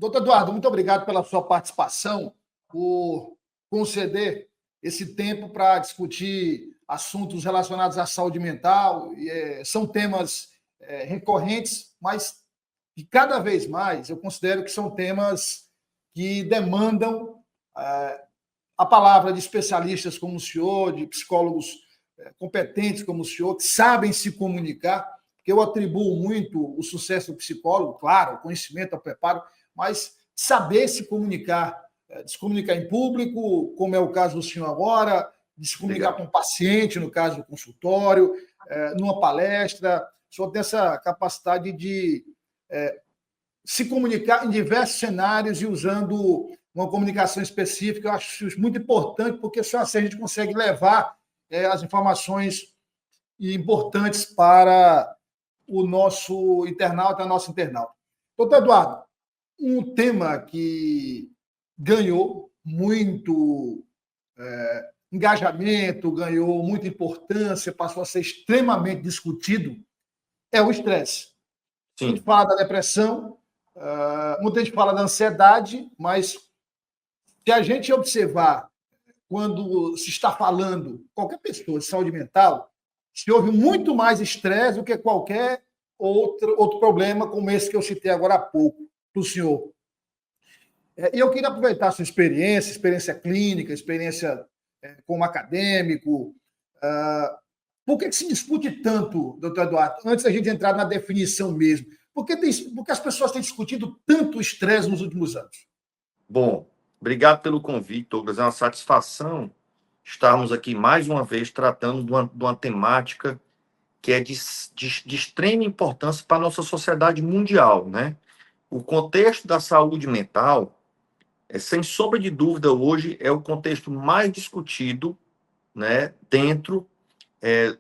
Doutor Eduardo, muito obrigado pela sua participação, por conceder esse tempo para discutir assuntos relacionados à saúde mental. São temas recorrentes, mas que cada vez mais eu considero que são temas que demandam a palavra de especialistas como o senhor, de psicólogos competentes como o senhor, que sabem se comunicar, porque eu atribuo muito o sucesso do psicólogo, claro, o conhecimento, o preparo, mas saber se comunicar em público, como é o caso do senhor agora, de se comunicar com o paciente, no caso do consultório, numa palestra. O senhor tem essa capacidade de se comunicar em diversos cenários e usando uma comunicação específica. Eu acho isso muito importante, porque só assim a gente consegue levar as informações importantes para o nosso internauta, a nossa internauta. Doutor Eduardo, um tema que ganhou muito engajamento, ganhou muita importância, passou a ser extremamente discutido, é o estresse. A gente fala da depressão, muita gente fala da ansiedade, mas se a gente observar quando se está falando, qualquer pessoa de saúde mental, se houve muito mais estresse do que qualquer outro problema como esse que eu citei agora há pouco para o senhor. E eu queria aproveitar a sua experiência clínica, experiência como acadêmico. Por que se discute tanto, doutor Eduardo, antes da gente entrar na definição mesmo? Por que as pessoas têm discutido tanto o estresse nos últimos anos? Bom, obrigado pelo convite, Douglas. É uma satisfação estarmos aqui mais uma vez tratando de uma temática que é de extrema importância para a nossa sociedade mundial, né? O contexto da saúde mental, sem sombra de dúvida, hoje é o contexto mais discutido, né, dentro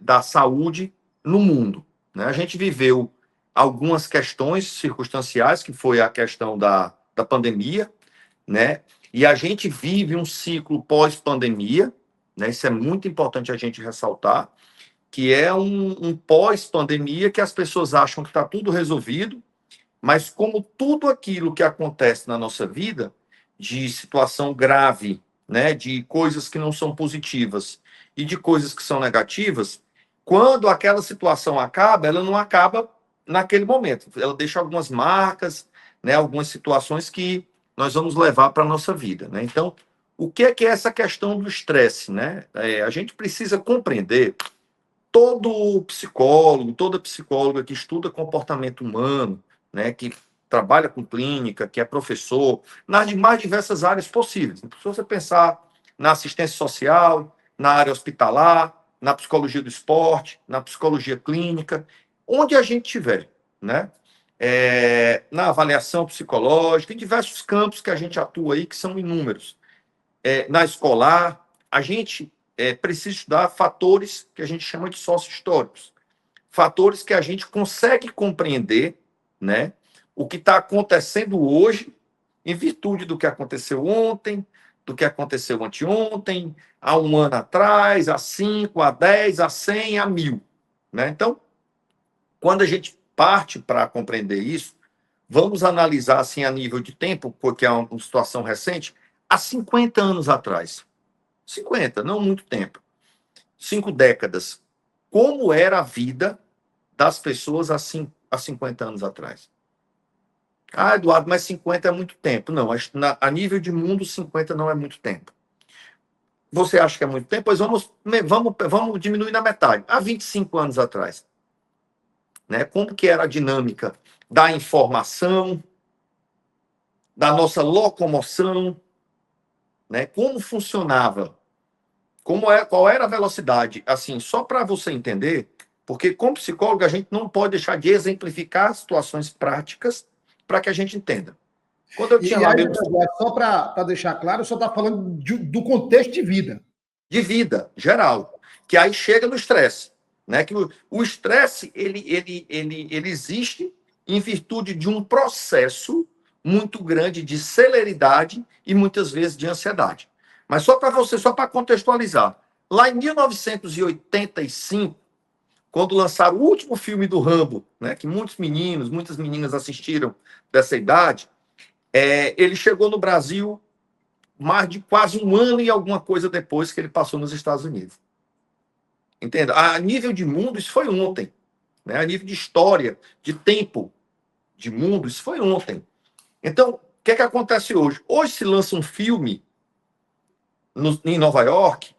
da saúde no mundo, né? A gente viveu algumas questões circunstanciais, que foi a questão da pandemia, né? E a gente vive um ciclo pós-pandemia, né? Isso é muito importante a gente ressaltar, que é um pós-pandemia que as pessoas acham que está tudo resolvido, mas como tudo aquilo que acontece na nossa vida, de situação grave, né, de coisas que não são positivas e de coisas que são negativas, quando aquela situação acaba, ela não acaba naquele momento. Ela deixa algumas marcas, né, algumas situações que nós vamos levar para a nossa vida, né? Então, o que é essa questão do estresse, né? A gente precisa compreender, todo psicólogo, toda psicóloga que estuda comportamento humano, né, que trabalha com clínica, que é professor, nas mais diversas áreas possíveis. Se você pensar na assistência social, na área hospitalar, na psicologia do esporte, na psicologia clínica, onde a gente tiver, né? Na avaliação psicológica, em diversos campos que a gente atua aí, que são inúmeros. Na escolar, a gente precisa estudar fatores que a gente chama de sócio-históricos. Fatores que a gente consegue compreender, né, o que está acontecendo hoje, em virtude do que aconteceu ontem, do que aconteceu anteontem, há um ano atrás, há 5, há 10, há 100, há 1000. Né? Então, quando a gente parte para compreender isso, vamos analisar assim a nível de tempo, porque é uma situação recente, há 50 anos atrás. 50, não muito tempo. 5 décadas. Como era a vida das pessoas há 50 anos atrás? Ah, Eduardo, mas 50 é muito tempo. Não, a nível de mundo, 50 não é muito tempo. Você acha que é muito tempo? Pois vamos diminuir na metade. Há 25 anos atrás. Né? Como que era a dinâmica da informação, da nossa locomoção, né? Como funcionava? Qual era a velocidade? Assim, só para você entender, porque como psicólogo a gente não pode deixar de exemplificar situações práticas para que a gente entenda. Quando eu tinha lá mesmo... Só para deixar claro, eu só está falando do contexto de vida. De vida, geral. Que aí chega no estresse. Né? Que o estresse ele existe em virtude de um processo muito grande de celeridade e muitas vezes de ansiedade. Mas só para contextualizar, lá em 1985, quando lançaram o último filme do Rambo, né, que muitos meninos, muitas meninas assistiram dessa idade, Ele chegou no Brasil mais de quase um ano e alguma coisa depois que ele passou nos Estados Unidos. Entenda? A nível de mundo, isso foi ontem. Né? A nível de história, de tempo, de mundo, isso foi ontem. Então, o que é que acontece hoje? Hoje se lança um filme em Nova York,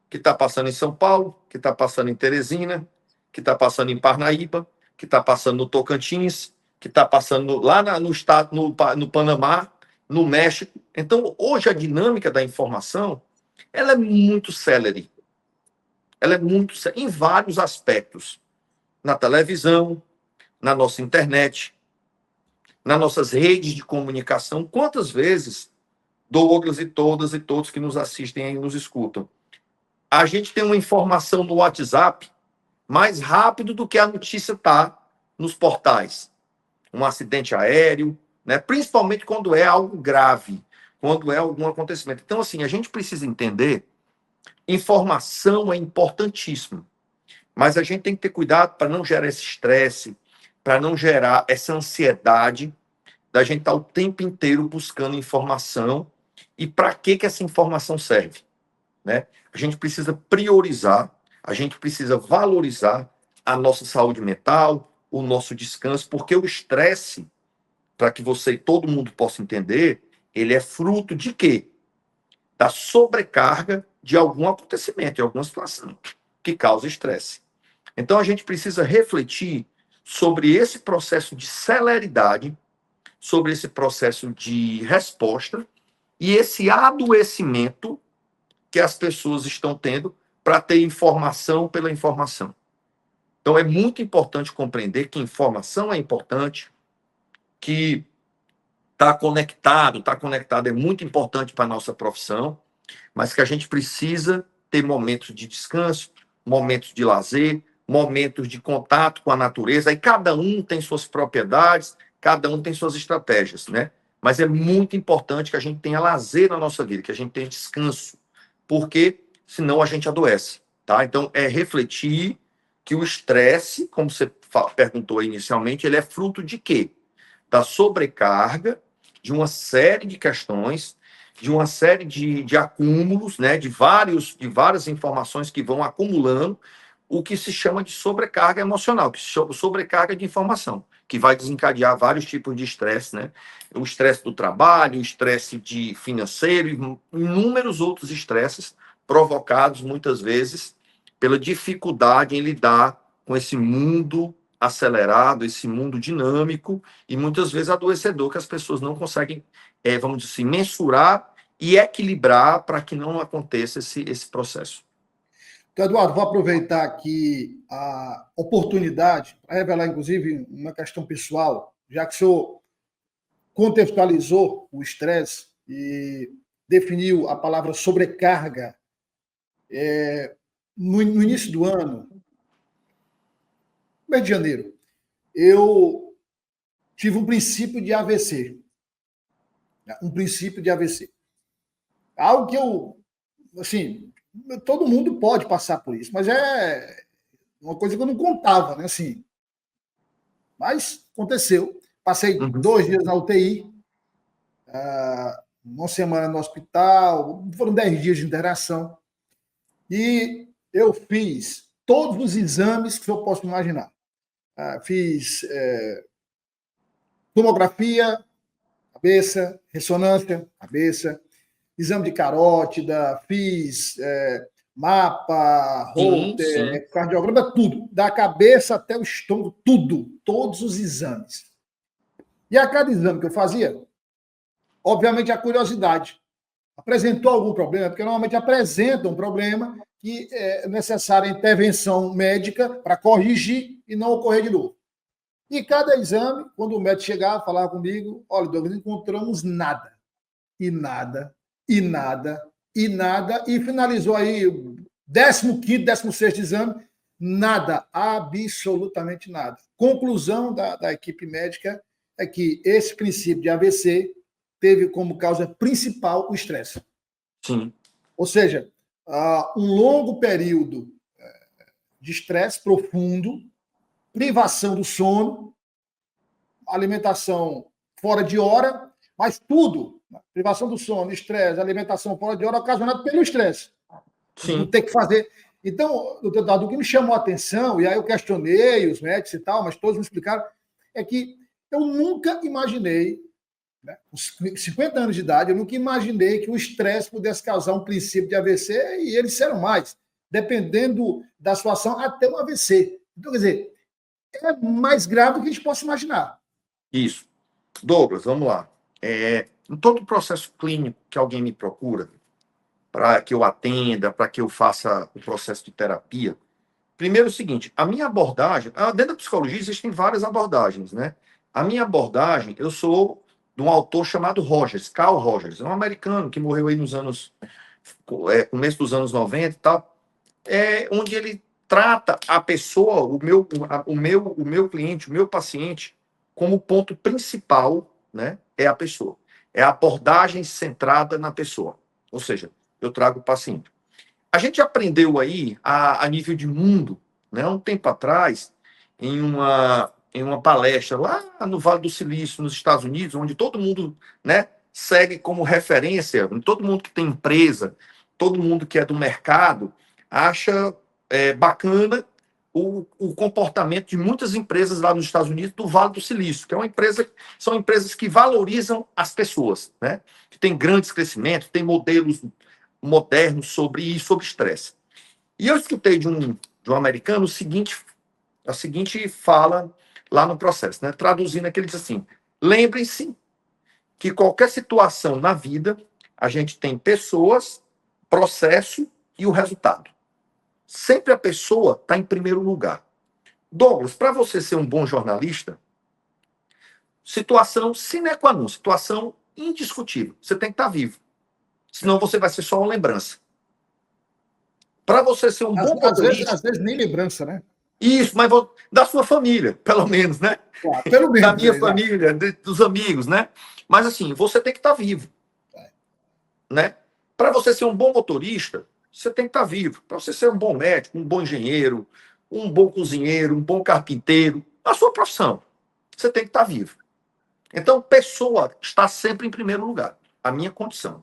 que está passando em São Paulo, que está passando em Teresina, que está passando em Parnaíba, que está passando no Tocantins, que está passando lá no estado, no Panamá, no México. Então, hoje a dinâmica da informação, ela é muito célere. Ela é muito célere em vários aspectos. Na televisão, na nossa internet, nas nossas redes de comunicação. Quantas vezes, Douglas e todas e todos que nos assistem e nos escutam, a gente tem uma informação no WhatsApp mais rápido do que a notícia está nos portais. Um acidente aéreo, né? Principalmente quando é algo grave, quando é algum acontecimento. Então, assim, a gente precisa entender, informação é importantíssimo, mas a gente tem que ter cuidado para não gerar esse estresse, para não gerar essa ansiedade da gente estar o tempo inteiro buscando informação. E para que essa informação serve? Né? A gente precisa priorizar, a gente precisa valorizar a nossa saúde mental, o nosso descanso, porque o estresse, para que você e todo mundo possa entender, ele é fruto de quê? Da sobrecarga de algum acontecimento, de alguma situação que causa estresse. Então a gente precisa refletir sobre esse processo de celeridade, sobre esse processo de resposta e esse adoecimento que as pessoas estão tendo para ter informação pela informação. Então, é muito importante compreender que informação é importante, que estar conectado é muito importante para a nossa profissão, mas que a gente precisa ter momentos de descanso, momentos de lazer, momentos de contato com a natureza, e cada um tem suas propriedades, cada um tem suas estratégias, né? Mas é muito importante que a gente tenha lazer na nossa vida, que a gente tenha descanso, porque senão a gente adoece, tá? Então, é refletir que o estresse, como você perguntou inicialmente, ele é fruto de quê? Da sobrecarga de uma série de questões, de uma série de acúmulos, né, de várias informações que vão acumulando, o que se chama de sobrecarga emocional, que se chama sobrecarga de informação, que vai desencadear vários tipos de estresse, né? O estresse do trabalho, o estresse de financeiro e inúmeros outros estresses provocados muitas vezes pela dificuldade em lidar com esse mundo acelerado, esse mundo dinâmico e muitas vezes adoecedor que as pessoas não conseguem, vamos dizer assim, mensurar e equilibrar para que não aconteça esse processo. Então, Eduardo, vou aproveitar aqui a oportunidade para revelar, inclusive, uma questão pessoal, já que o senhor contextualizou o estresse e definiu a palavra sobrecarga. No início do ano, mês de janeiro, eu tive um princípio de AVC. Um princípio de AVC. Algo que eu, assim, todo mundo pode passar por isso, mas é uma coisa que eu não contava, né? Assim, mas aconteceu. Passei 2 dias na UTI, uma semana no hospital, foram 10 dias de internação. E eu fiz todos os exames que eu posso imaginar. Fiz tomografia, cabeça, ressonância, cabeça, exame de carótida, fiz mapa, Holter, cardiograma, tudo, da cabeça até o estômago, tudo, todos os exames. E a cada exame que eu fazia, obviamente a curiosidade. Apresentou algum problema? Porque normalmente apresenta um problema que é necessária intervenção médica para corrigir e não ocorrer de novo. E cada exame, quando o médico chegava, falava comigo, olha, Douglas, encontramos nada, e nada, e nada, e nada, e finalizou aí o 15º, 16º exame, nada, absolutamente nada. Conclusão da equipe médica é que esse princípio de AVC teve como causa principal o estresse. Sim. Ou seja, um longo período de estresse profundo, privação do sono, alimentação fora de hora, Mas tudo, privação do sono, estresse, alimentação fora de hora, ocasionado pelo estresse. Não ter que fazer. Então, doutor Dado, o que me chamou a atenção, e aí eu questionei os médicos e tal, mas todos me explicaram, é que eu nunca imaginei, né, com 50 anos de idade, eu nunca imaginei que o estresse pudesse causar um princípio de AVC, e eles disseram mais, dependendo da situação, até um AVC. Então, quer dizer, é mais grave do que a gente possa imaginar. Isso. Douglas, vamos lá. Em todo processo clínico que alguém me procura, para que eu atenda, para que eu faça o processo de terapia, primeiro é o seguinte, a minha abordagem, dentro da psicologia existem várias abordagens, né? A minha abordagem, eu sou de um autor chamado Rogers, Carl Rogers, é um americano que morreu aí nos anos, começo dos anos 90 e tal, onde ele trata a pessoa, o meu cliente, o meu paciente, como ponto principal, né? É a pessoa. É a abordagem centrada na pessoa. Ou seja, eu trago o paciente. A gente aprendeu aí, a nível de mundo, né, um tempo atrás, em uma palestra lá no Vale do Silício, nos Estados Unidos, onde todo mundo, né, segue como referência, todo mundo que tem empresa, todo mundo que é do mercado, acha bacana o comportamento de muitas empresas lá nos Estados Unidos do Vale do Silício, que são empresas que valorizam as pessoas, né, que tem grandes crescimentos, tem modelos modernos sobre estresse. E eu escutei de um americano a seguinte fala lá no processo, né? Traduzindo aqui, ele diz assim: lembrem-se que qualquer situação na vida, a gente tem pessoas, processo e o resultado. Sempre a pessoa está em primeiro lugar. Douglas, para você ser um bom jornalista, situação sine qua non, situação indiscutível. Você tem que estar vivo. Senão você vai ser só uma lembrança. Para você ser um bom motorista... Às vezes nem lembrança, né? Isso, mas da sua família, pelo menos, né? Claro, pelo menos. Da minha família, dos amigos, né? Mas assim, você tem que estar vivo. Né? Para você ser um bom motorista, você tem que estar vivo. Para você ser um bom médico, um bom engenheiro, um bom cozinheiro, um bom carpinteiro, a sua profissão, você tem que estar vivo. Então, pessoa está sempre em primeiro lugar, a minha condição.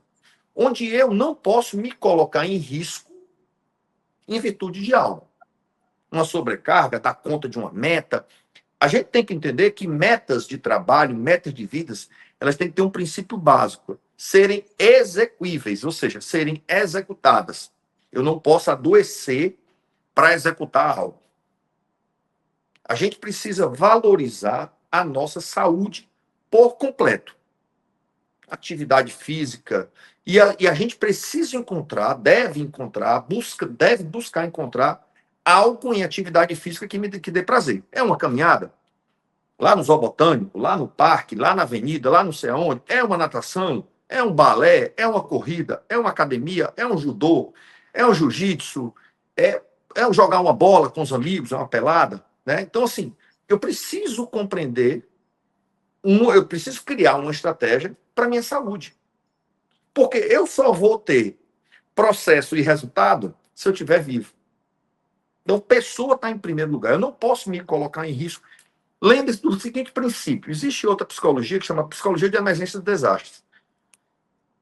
Onde eu não posso me colocar em risco em virtude de algo. Uma sobrecarga, dar conta de uma meta. A gente tem que entender que metas de trabalho, metas de vidas, elas têm que ter um princípio básico: serem execuíveis, ou seja, serem executadas. Eu não posso adoecer para executar algo. A gente precisa valorizar a nossa saúde por completo. Atividade física. E a gente precisa encontrar, deve buscar encontrar algo em atividade física que dê prazer. É uma caminhada? Lá no zoobotânico, lá no parque, lá na avenida, lá não sei aonde? É uma natação? É um balé? É uma corrida? É uma academia? É um judô? É um jiu-jitsu? É jogar uma bola com os amigos? É uma pelada? Né? Então, assim, eu preciso compreender, eu preciso criar uma estratégia para a minha saúde. Porque eu só vou ter processo e resultado se eu estiver vivo. Então, pessoa está em primeiro lugar. Eu não posso me colocar em risco. Lembre-se do seguinte princípio: existe outra psicologia que chama psicologia de emergência de desastres.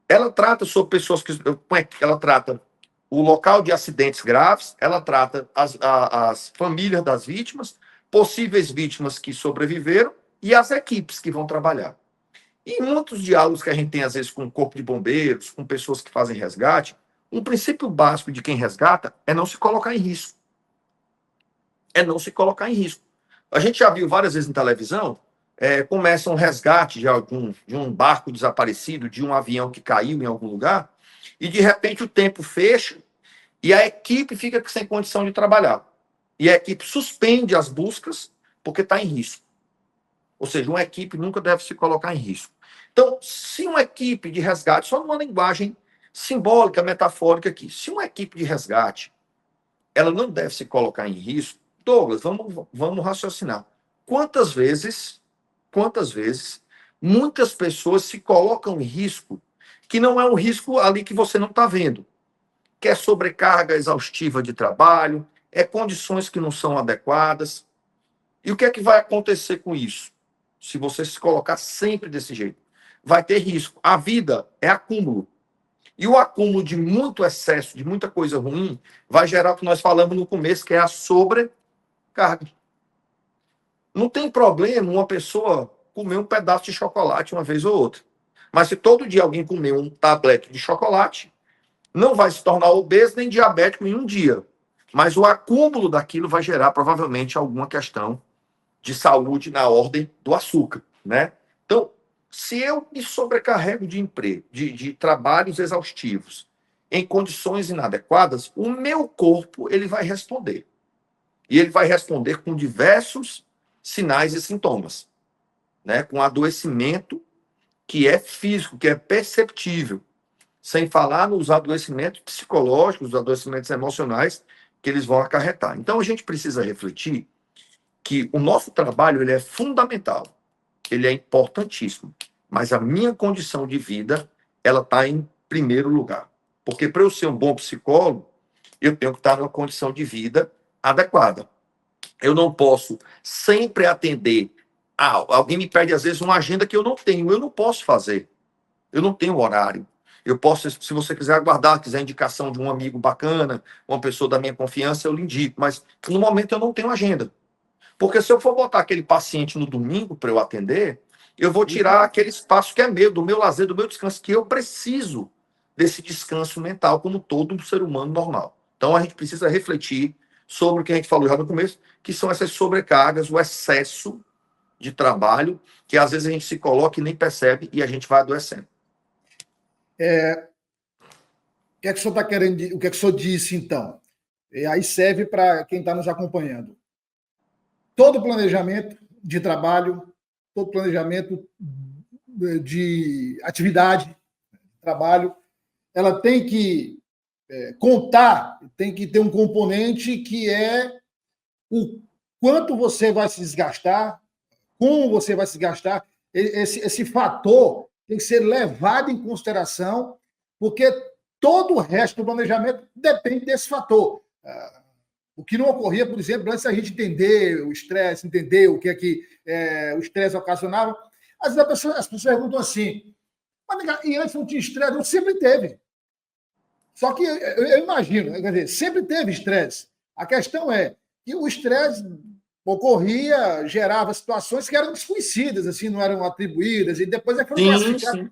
Ela trata sobre pessoas que... Ela trata o local de acidentes graves, ela trata as famílias das vítimas, possíveis vítimas que sobreviveram e as equipes que vão trabalhar. E em muitos diálogos que a gente tem, às vezes, com o corpo de bombeiros, com pessoas que fazem resgate, um princípio básico de quem resgata é não se colocar em risco. É não se colocar em risco. A gente já viu várias vezes em televisão, começa um resgate de um barco desaparecido, de um avião que caiu em algum lugar, e de repente o tempo fecha e a equipe fica sem condição de trabalhar. E a equipe suspende as buscas porque está em risco. Ou seja, uma equipe nunca deve se colocar em risco. Então, se uma equipe de resgate, só numa linguagem simbólica, metafórica aqui, se uma equipe de resgate, ela não deve se colocar em risco, Douglas, vamos raciocinar. Quantas vezes, muitas pessoas se colocam em risco que não é um risco ali que você não está vendo, que é sobrecarga exaustiva de trabalho, é condições que não são adequadas. E o que é que vai acontecer com isso? Se você se colocar sempre desse jeito, vai ter risco. A vida é acúmulo. E o acúmulo de muito excesso, de muita coisa ruim, vai gerar o que nós falamos no começo, que é a sobrecarga. Não tem problema uma pessoa comer um pedaço de chocolate uma vez ou outra. Mas se todo dia alguém comer um tablete de chocolate, não vai se tornar obeso nem diabético em um dia. Mas o acúmulo daquilo vai gerar provavelmente alguma questão de saúde na ordem do açúcar, né? Então, se eu me sobrecarrego de emprego, de trabalhos exaustivos, em condições inadequadas, o meu corpo ele vai responder. E ele vai responder com diversos sinais e sintomas, né? Com adoecimento que é físico, que é perceptível, sem falar nos adoecimentos psicológicos, os adoecimentos emocionais que eles vão acarretar. Então, a gente precisa refletir que o nosso trabalho ele é fundamental, ele é importantíssimo, mas a minha condição de vida ela está em primeiro lugar. Porque para eu ser um bom psicólogo, eu tenho que estar numa condição de vida adequada. Eu não posso sempre atender. Alguém me pede, às vezes, uma agenda que eu não posso fazer. Eu não tenho horário. Eu posso, se você quiser aguardar, quiser indicação de um amigo bacana, uma pessoa da minha confiança, eu lhe indico. Mas, no momento, eu não tenho agenda. Porque se eu for botar aquele paciente no domingo para eu atender, eu vou tirar aquele espaço que é meu, do meu lazer, do meu descanso, que eu preciso desse descanso mental, como todo ser humano normal. Então, a gente precisa refletir sobre o que a gente falou já no começo, que são essas sobrecargas, o excesso de trabalho, que às vezes a gente se coloca e nem percebe e a gente vai adoecendo. O que é que o senhor está querendo, o que é que o senhor disse, então? E aí serve para quem está nos acompanhando. Todo planejamento de trabalho, todo planejamento de atividade, trabalho, ela tem que contar, tem que ter um componente que é o quanto você vai se desgastar, como você vai se desgastar. Esse fator tem que ser levado em consideração, porque todo o resto do planejamento depende desse fator. O que não ocorria, por exemplo, antes a gente entender o estresse, entender o que é que o estresse ocasionava. Às vezes as pessoas perguntam assim, mas e antes não tinha estresse? Não, sempre teve. Só que eu imagino, quer dizer, sempre teve estresse. A questão é que o estresse ocorria, gerava situações que eram desconhecidas, assim, não eram atribuídas, e depois é que foram classificadas.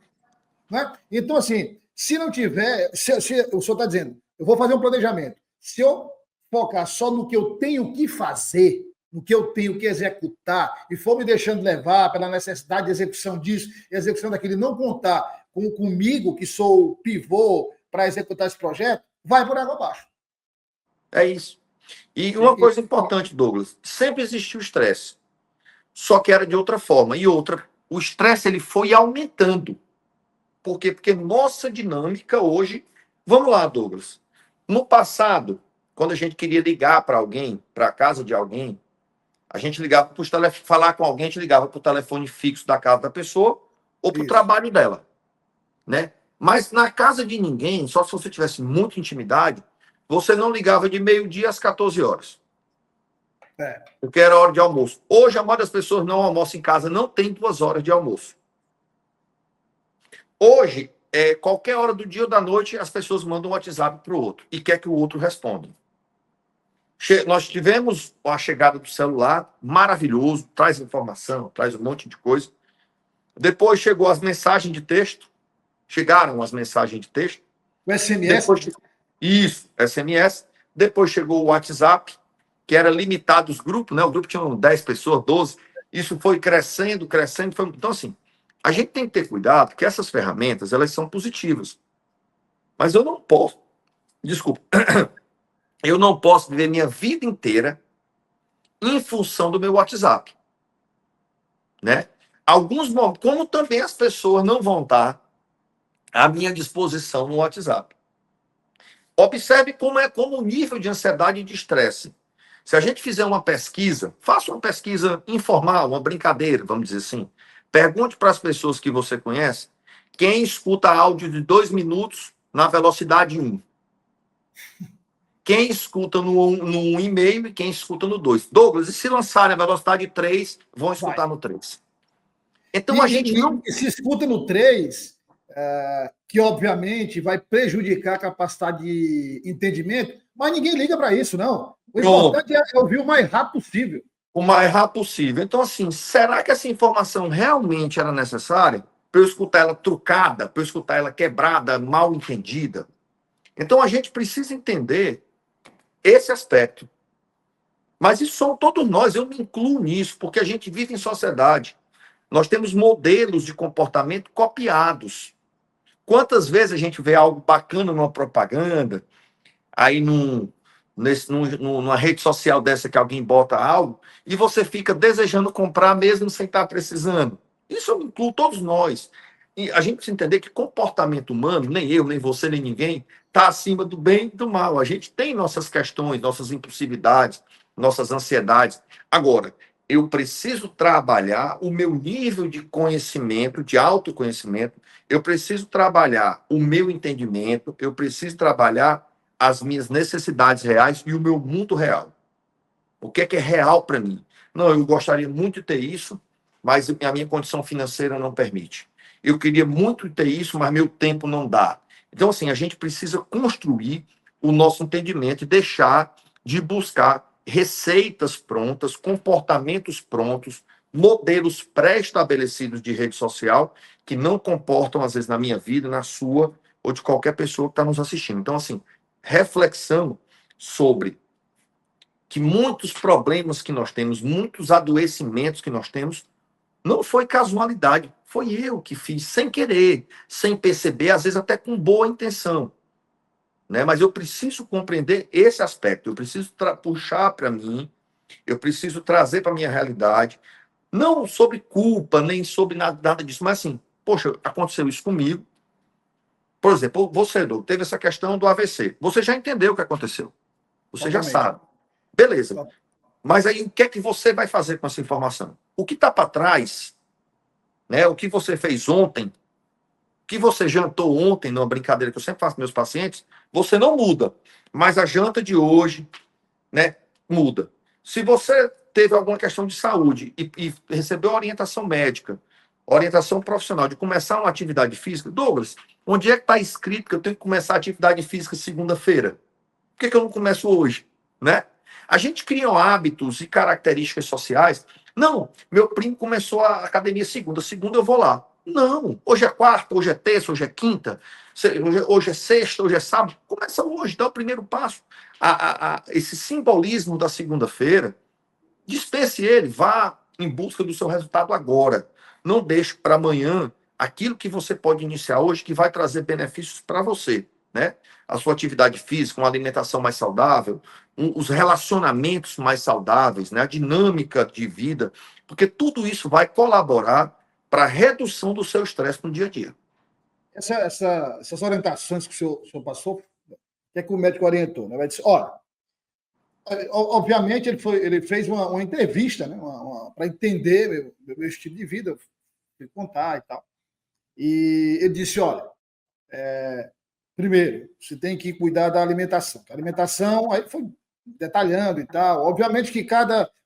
Né? Então, assim, se não tiver, se o senhor está dizendo, eu vou fazer um planejamento. Se eu focar só no que eu tenho que fazer, no que eu tenho que executar, e for me deixando levar pela necessidade de execução disso, execução daquilo, e não contar comigo, que sou o pivô para executar esse projeto, vai por água abaixo. É isso. E uma coisa importante, Douglas, sempre existiu estresse, só que era de outra forma. E outra, o estresse ele foi aumentando. Por quê? Porque nossa dinâmica hoje... Vamos lá, Douglas. No passado, quando a gente queria ligar para alguém, para a casa de alguém, a gente ligava para o telefone, falar com alguém, a gente ligava para o telefone fixo da casa da pessoa ou para o trabalho dela, né? Mas na casa de ninguém, só se você tivesse muita intimidade, você não ligava de meio-dia às 14 horas. Porque era hora de almoço. Hoje, a maioria das pessoas não almoça em casa, não tem 2 horas de almoço. Hoje, qualquer hora do dia ou da noite, as pessoas mandam um WhatsApp para o outro e quer que o outro responda. Nós tivemos a chegada do celular, maravilhoso, traz informação, traz um monte de coisa. Depois chegou as mensagens de texto, chegaram as mensagens de texto. O SMS? Isso, SMS. Depois chegou o WhatsApp, que era limitado os grupos, né? O grupo tinha 10 pessoas, 12. Isso foi crescendo, crescendo. Então, assim, a gente tem que ter cuidado, que essas ferramentas, elas são positivas. Mas eu não posso, desculpa, eu não posso viver minha vida inteira em função do meu WhatsApp, né? Alguns, como também as pessoas não vão estar à minha disposição no WhatsApp. Observe como o nível de ansiedade e de estresse. Se a gente fizer uma pesquisa, faça uma pesquisa informal, uma brincadeira, vamos dizer assim. Pergunte para as pessoas que você conhece quem escuta áudio de 2 minutos na velocidade 1. Quem escuta no 1,5 e quem escuta no 2. Douglas, e se lançarem a velocidade 3, vão escutar no 3. Então a gente não... E se escuta no 3, que obviamente vai prejudicar a capacidade de entendimento, mas ninguém liga para isso, não. O importante é ouvir o mais rápido possível. O mais rápido possível. Então, assim, será que essa informação realmente era necessária para eu escutar ela trucada, para eu escutar ela quebrada, mal entendida? Então, a gente precisa entender esse aspecto. Mas isso são todos nós, eu me incluo nisso, porque a gente vive em sociedade. Nós temos modelos de comportamento copiados. Quantas vezes a gente vê algo bacana numa propaganda, aí numa rede social dessa que alguém bota algo, e você fica desejando comprar mesmo sem estar precisando. Isso eu incluo todos nós. E a gente precisa entender que comportamento humano, nem eu, nem você, nem ninguém, está acima do bem e do mal. A gente tem nossas questões, nossas impulsividades, nossas ansiedades. Agora, eu preciso trabalhar o meu nível de conhecimento, de autoconhecimento, eu preciso trabalhar o meu entendimento, eu preciso trabalhar as minhas necessidades reais e o meu mundo real. O que é real para mim? Não, eu gostaria muito de ter isso, mas a minha condição financeira não permite. Eu queria muito ter isso, mas meu tempo não dá. Então, assim, a gente precisa construir o nosso entendimento e deixar de buscar receitas prontas, comportamentos prontos, modelos pré-estabelecidos de rede social que não comportam, às vezes, na minha vida, na sua ou de qualquer pessoa que está nos assistindo. Então, assim, reflexão sobre que muitos problemas que nós temos, muitos adoecimentos que nós temos, não foi casualidade, foi eu que fiz sem querer, sem perceber, às vezes até com boa intenção. Né? Mas eu preciso compreender esse aspecto, eu preciso puxar para mim, eu preciso trazer para a minha realidade, não sobre culpa, nem sobre nada disso, mas assim, poxa, aconteceu isso comigo. Por exemplo, você, Douglas, teve essa questão do AVC. Você já entendeu o que aconteceu. Você já sabe. Beleza. Mas aí o que é que você vai fazer com essa informação? O que está para trás, né? O que você fez ontem, o que você jantou ontem, numa brincadeira que eu sempre faço com meus pacientes, você não muda. Mas a janta de hoje, né, muda. Se você teve alguma questão de saúde e recebeu orientação médica, orientação profissional de começar uma atividade física, Douglas, onde é que está escrito que eu tenho que começar a atividade física segunda-feira? Por que eu não começo hoje? Né? A gente cria hábitos e características sociais. Não, meu primo começou a academia segunda eu vou lá. Não, hoje é quarta, hoje é terça, hoje é quinta, hoje é sexta, hoje é sábado. Começa hoje, dá o primeiro passo. Esse simbolismo da segunda-feira, dispense ele, vá em busca do seu resultado agora. Não deixe para amanhã aquilo que você pode iniciar hoje que vai trazer benefícios para você. Né? A sua atividade física, uma alimentação mais saudável, os relacionamentos mais saudáveis, né? A dinâmica de vida, porque tudo isso vai colaborar para a redução do seu estresse no dia a dia. Essas orientações que o senhor passou, o que é que o médico orientou? Né? Ele disse, olha, obviamente ele fez uma entrevista, né? Para entender meu estilo de vida, contar e tal. E ele disse, olha, primeiro, você tem que cuidar da alimentação. A alimentação, aí foi detalhando e tal. Obviamente que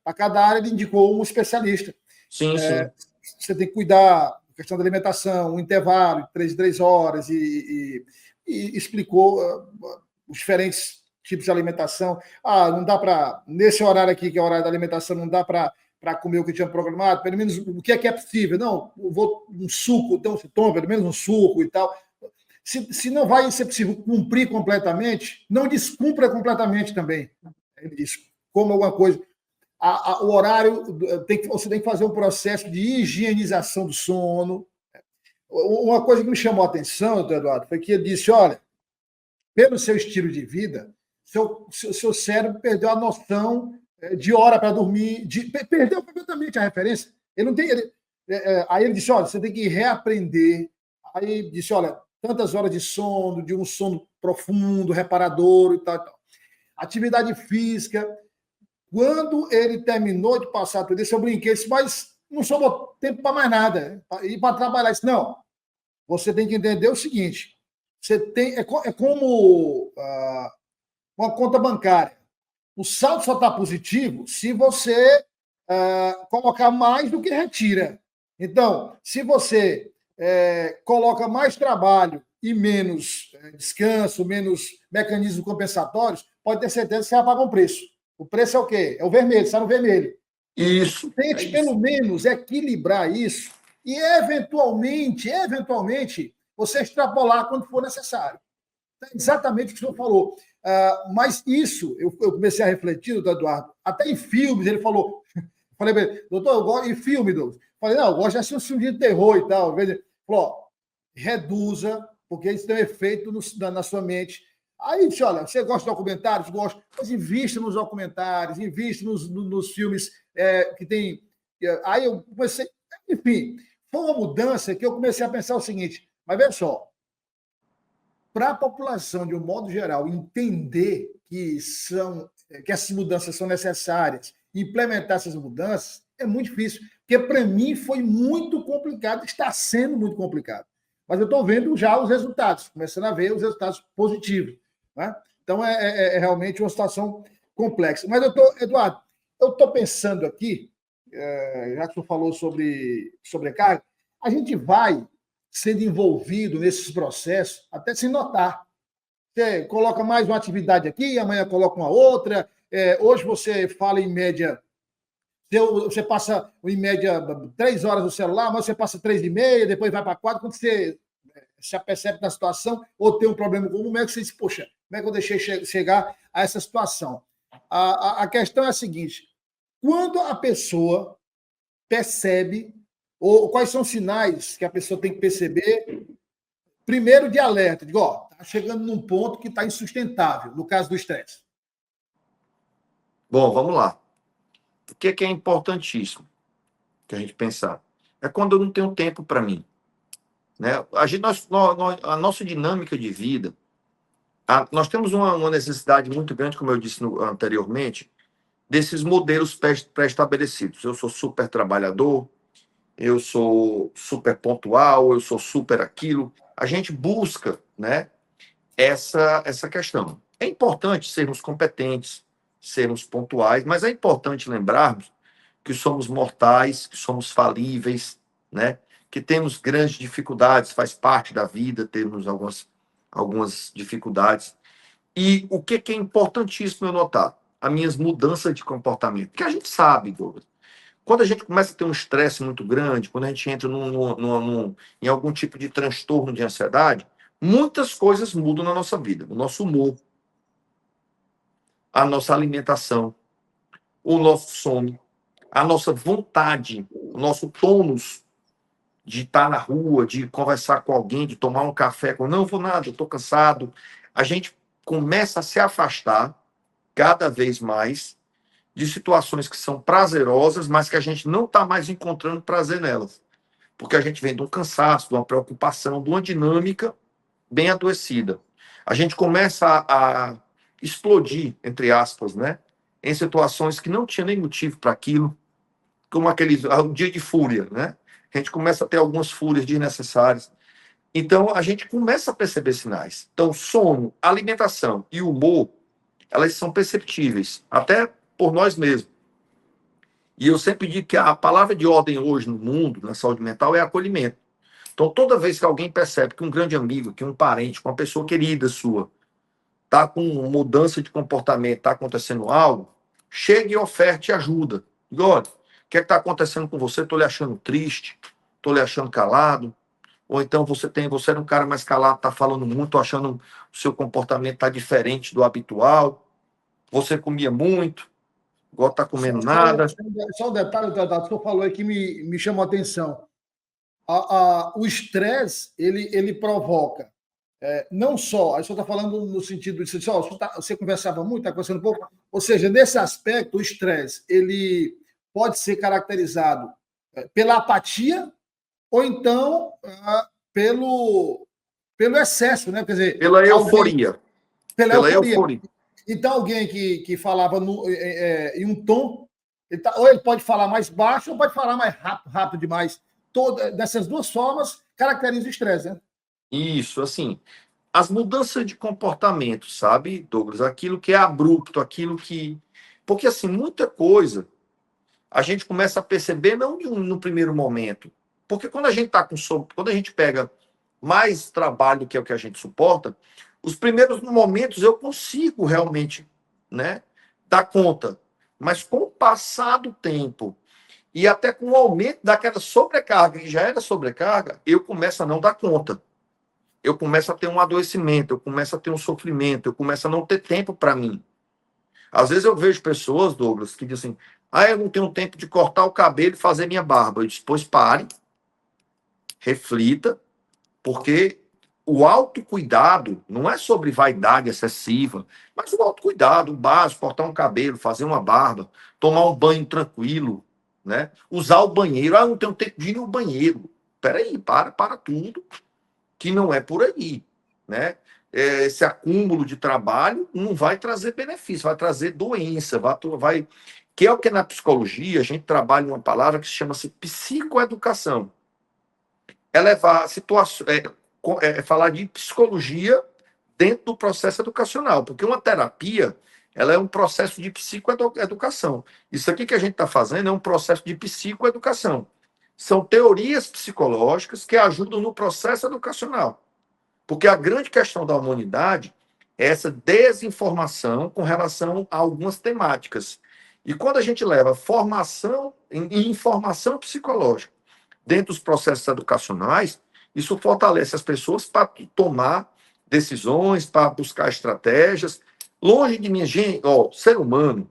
a cada área ele indicou um especialista. Sim, sim. Você tem que cuidar da questão da alimentação, um intervalo de 3 horas, e explicou os diferentes tipos de alimentação. Não dá para, nesse horário aqui, que é o horário da alimentação, não dá para comer o que tinha programado, pelo menos o que é possível. Não, eu vou um suco, então você toma pelo menos um suco e tal. Se não vai ser possível cumprir completamente, não descumpra completamente também. Ele diz, como alguma coisa. O horário, você tem que fazer um processo de higienização do sono. Uma coisa que me chamou a atenção, doutor Eduardo, foi que ele disse, olha, pelo seu estilo de vida, seu cérebro perdeu a noção de hora para dormir, perdeu completamente a referência. Ele não tem. Aí ele disse, olha, você tem que reaprender. Aí ele disse, olha, tantas horas de sono, de um sono profundo, reparador e tal, e tal. Atividade física. Quando ele terminou de passar tudo isso, eu brinquei, disse, mas não sobrou tempo para mais nada. E para trabalhar isso, não. Você tem que entender o seguinte, você tem, é como uma conta bancária. O saldo só está positivo se você colocar mais do que retira. Então, se você coloca mais trabalho e menos descanso, menos mecanismos compensatórios, pode ter certeza que você vai pagar um preço. O preço é o quê? É o vermelho, está no vermelho. Isso. Tente, pelo menos, equilibrar isso e, eventualmente, você extrapolar quando for necessário. É exatamente o que o senhor falou. Mas isso, eu comecei a refletir, doutor Eduardo, até em filmes, ele falou, falei para ele, doutor, eu gosto de filme, doutor. Falei, não, eu gosto de assistir um filme de terror e tal. Ele falou, ó, reduza, porque isso tem um efeito na sua mente. Aí disse, olha, você gosta de documentários? Gosto. Mas invista nos documentários, invista nos filmes que tem... Aí eu comecei... Enfim, foi uma mudança que eu comecei a pensar o seguinte, mas veja só, para a população, de um modo geral, entender que essas mudanças são necessárias, implementar essas mudanças, é muito difícil. Porque, para mim, foi muito complicado, está sendo muito complicado. Mas eu estou vendo já os resultados, começando a ver os resultados positivos. Né? Então, é realmente uma situação complexa. Mas, doutor Eduardo, eu estou pensando aqui, já que o senhor falou sobre sobrecarga, a gente vai sendo envolvido nesses processos, até sem notar. Você coloca mais uma atividade aqui, amanhã coloca uma outra. Hoje você fala em média, você passa em média 3 horas no celular, mas você passa 3h30, depois vai para 4. Quando você se apercebe da situação ou tem um problema com o médico, você diz, poxa, como é que eu deixei chegar a essa situação? A questão é a seguinte, quando a pessoa percebe, ou quais são os sinais que a pessoa tem que perceber, primeiro de alerta, digo, ó, está chegando num ponto que está insustentável, no caso do estresse. Bom, vamos lá. O que é importantíssimo que a gente pensar? É quando eu não tenho tempo para mim. Né? A nossa dinâmica de vida, nós temos uma necessidade muito grande, como eu disse anteriormente, desses modelos pré-estabelecidos. Eu sou super trabalhador, eu sou super pontual, eu sou super aquilo. A gente busca, né, essa questão. É importante sermos competentes, sermos pontuais, mas é importante lembrarmos que somos mortais, que somos falíveis, né? Que temos grandes dificuldades, faz parte da vida, temos algumas dificuldades. E o que é importantíssimo eu notar? As minhas mudanças de comportamento. Porque a gente sabe, Douglas, quando a gente começa a ter um estresse muito grande, quando a gente entra em algum tipo de transtorno de ansiedade, muitas coisas mudam na nossa vida. O nosso humor, a nossa alimentação, o nosso sono, a nossa vontade, o nosso tônus de estar na rua, de conversar com alguém, de tomar um café, não vou nada, eu estou cansado. A gente começa a se afastar cada vez mais de situações que são prazerosas, mas que a gente não está mais encontrando prazer nelas. Porque a gente vem de um cansaço, de uma preocupação, de uma dinâmica bem adoecida. A gente começa a explodir, entre aspas, né? Em situações que não tinha nem motivo para aquilo, como um dia de fúria, né? A gente começa a ter algumas fúrias desnecessárias. Então, a gente começa a perceber sinais. Então, sono, alimentação e humor, elas são perceptíveis, até por nós mesmos. E eu sempre digo que a palavra de ordem hoje no mundo, na saúde mental, é acolhimento. Então, toda vez que alguém percebe que um grande amigo, que um parente, uma pessoa querida sua, está com mudança de comportamento, está acontecendo algo, chegue e oferte ajuda. Diga, olha, o que está acontecendo com você? Estou lhe achando triste, estou lhe achando calado. Ou então você era um cara mais calado, está falando muito, estou achando o seu comportamento está diferente do habitual. Você comia muito, agora está comendo nada. Só um detalhe, que o senhor falou aí que me chamou a atenção. O estresse, ele provoca não só, aí o senhor está falando no sentido de você conversava muito, está conversando pouco, ou seja, nesse aspecto, o estresse, ele pode ser caracterizado pela apatia ou então pelo excesso, né? Quer dizer, pela euforia. Pela euforia. Então, alguém que falava em um tom, ou ele pode falar mais baixo ou pode falar mais rápido demais. Dessas duas formas, caracteriza o estresse, né? Isso, assim, as mudanças de comportamento, sabe, Douglas? Aquilo que é abrupto, aquilo que... Porque, assim, muita coisa a gente começa a perceber não no primeiro momento. Porque quando a gente quando a gente pega mais trabalho do que é o que a gente suporta, os primeiros momentos eu consigo realmente, né, dar conta. Mas com o passar do tempo e até com o aumento daquela sobrecarga, que já era sobrecarga, eu começo a não dar conta. Eu começo a ter um adoecimento, eu começo a ter um sofrimento, eu começo a não ter tempo para mim. Às vezes eu vejo pessoas, Douglas, que dizem assim, eu não tenho tempo de cortar o cabelo e fazer minha barba. Eu disse, pois pare, reflita, porque o autocuidado não é sobre vaidade excessiva, mas o autocuidado, o básico, cortar um cabelo, fazer uma barba, tomar um banho tranquilo, né? Usar o banheiro. Eu não tenho tempo de ir no banheiro. Peraí, para tudo, que não é por aí, né? Esse acúmulo de trabalho não vai trazer benefício, vai trazer doença, vai que é o que na psicologia a gente trabalha uma palavra que se chama-se psicoeducação. É levar situações, falar de psicologia dentro do processo educacional, porque uma terapia ela é um processo de psicoeducação. Isso aqui que a gente está fazendo é um processo de psicoeducação. São teorias psicológicas que ajudam no processo educacional. Porque a grande questão da humanidade é essa desinformação com relação a algumas temáticas. E quando a gente leva formação e informação psicológica dentro dos processos educacionais, isso fortalece as pessoas para tomar decisões, para buscar estratégias. Longe de mim, gente, ser humano,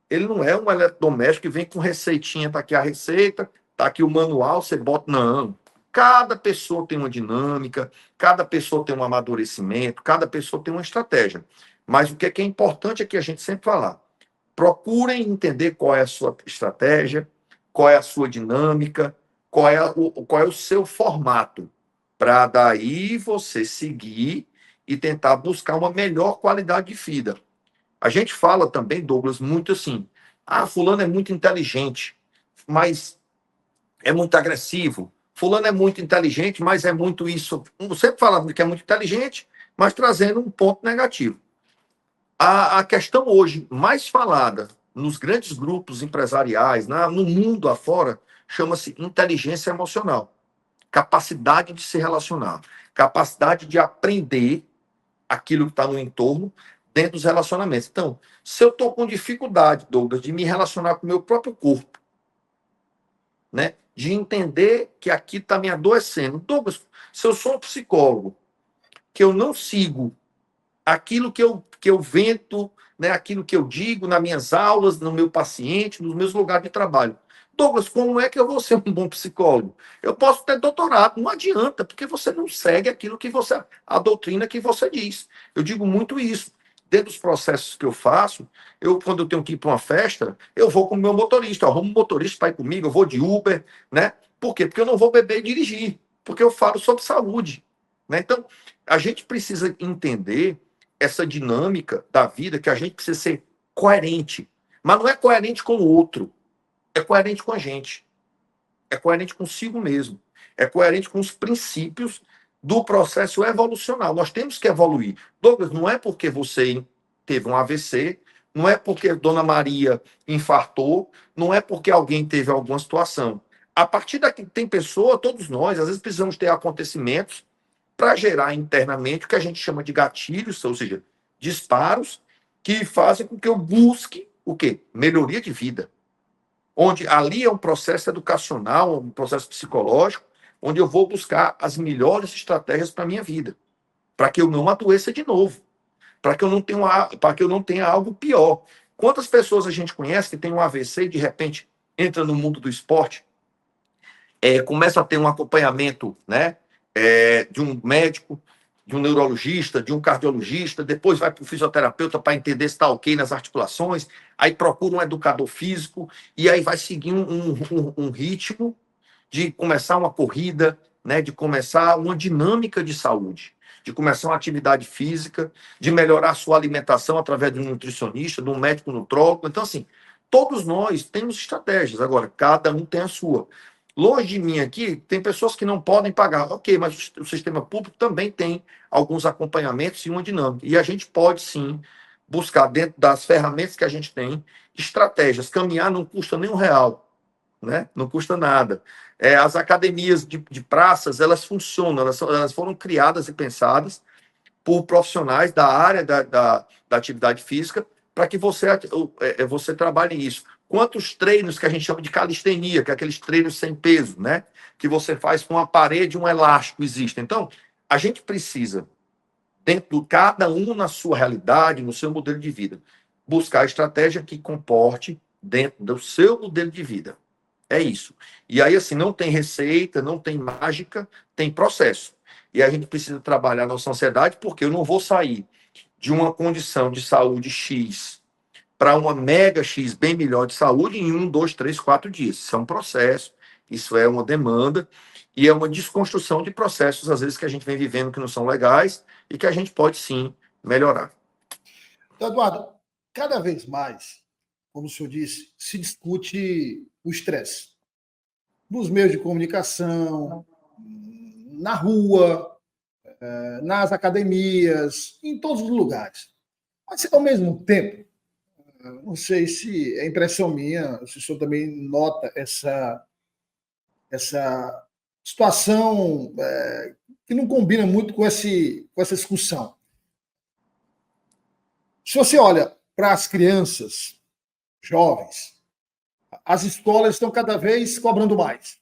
ele não é um eletrodoméstico que vem com receitinha, tá aqui a receita, tá aqui o manual, você bota. Não. Cada pessoa tem uma dinâmica, cada pessoa tem um amadurecimento, cada pessoa tem uma estratégia. Mas o que é importante é que a gente sempre falar. Procurem entender qual é a sua estratégia, qual é a sua dinâmica, qual é o seu formato, para daí você seguir e tentar buscar uma melhor qualidade de vida. A gente fala também, Douglas, muito assim, fulano é muito inteligente, mas é muito agressivo. Fulano é muito inteligente, mas é muito isso. Sempre falando que é muito inteligente, mas trazendo um ponto negativo. A questão hoje mais falada nos grandes grupos empresariais, no mundo afora, chama-se inteligência emocional. Capacidade de se relacionar, capacidade de aprender aquilo que está no entorno dentro dos relacionamentos. Então, se eu estou com dificuldade, Douglas, de me relacionar com o meu próprio corpo, né? De entender que aqui está me adoecendo. Douglas, se eu sou um psicólogo, que eu não sigo aquilo que eu vento, né, aquilo que eu digo nas minhas aulas, no meu paciente, nos meus lugares de trabalho. Douglas, como é que eu vou ser um bom psicólogo? Eu posso ter doutorado, não adianta, porque você não segue aquilo que você, a doutrina que você diz. Eu digo muito isso. Dentro dos processos que eu faço, quando eu tenho que ir para uma festa, eu vou com o meu motorista, eu arrumo um motorista para ir comigo, eu vou de Uber, né? Por quê? Porque eu não vou beber e dirigir, porque eu falo sobre saúde, né? Então, a gente precisa entender essa dinâmica da vida, que a gente precisa ser coerente. Mas não é coerente com o outro, é coerente com a gente. É coerente consigo mesmo. É coerente com os princípios do processo evolucional. Nós temos que evoluir. Douglas, não é porque você teve um AVC, não é porque Dona Maria infartou, não é porque alguém teve alguma situação. A partir daqui, tem pessoa, todos nós, às vezes precisamos ter acontecimentos para gerar internamente o que a gente chama de gatilhos, ou seja, disparos, que fazem com que eu busque o quê? Melhoria de vida. Onde ali é um processo educacional, um processo psicológico, onde eu vou buscar as melhores estratégias para a minha vida, para que eu não adoeça de novo, para que eu não tenha algo pior. Quantas pessoas a gente conhece que tem um AVC e de repente entra no mundo do esporte, começa a ter um acompanhamento, né, de um médico, de um neurologista, de um cardiologista, depois vai para o fisioterapeuta para entender se está ok nas articulações, aí procura um educador físico, e aí vai seguir um ritmo de começar uma corrida, né, de começar uma dinâmica de saúde, de começar uma atividade física, de melhorar a sua alimentação através de um nutricionista, de um médico nutrólogo. Então, assim, todos nós temos estratégias, agora, cada um tem a sua. Longe de mim aqui, tem pessoas que não podem pagar. Ok, mas o sistema público também tem alguns acompanhamentos e uma dinâmica. E a gente pode, sim, buscar, dentro das ferramentas que a gente tem, estratégias. Caminhar não custa nem R$1. né? Não custa nada. As academias de praças, elas funcionam, elas foram criadas e pensadas por profissionais da área da atividade física para que você trabalhe isso. Quantos treinos que a gente chama de calistenia, que é aqueles treinos sem peso, né? Que você faz com uma parede e um elástico existem. Então, a gente precisa, dentro de cada um na sua realidade, no seu modelo de vida, buscar a estratégia que comporte dentro do seu modelo de vida. É isso. E aí, assim, não tem receita, não tem mágica, tem processo. E a gente precisa trabalhar a nossa ansiedade, porque eu não vou sair de uma condição de saúde X para uma mega X bem melhor de saúde em 1, 2, 3, 4 dias. Isso é um processo, isso é uma demanda e é uma desconstrução de processos, às vezes, que a gente vem vivendo que não são legais e que a gente pode, sim, melhorar. Então, Eduardo, cada vez mais, como o senhor disse, se discute o estresse nos meios de comunicação, na rua, nas academias, em todos os lugares. Mas, ao mesmo tempo, não sei se é impressão minha, se o senhor também nota essa situação que não combina muito com essa discussão. Se você olha para as crianças jovens, as escolas estão cada vez cobrando mais.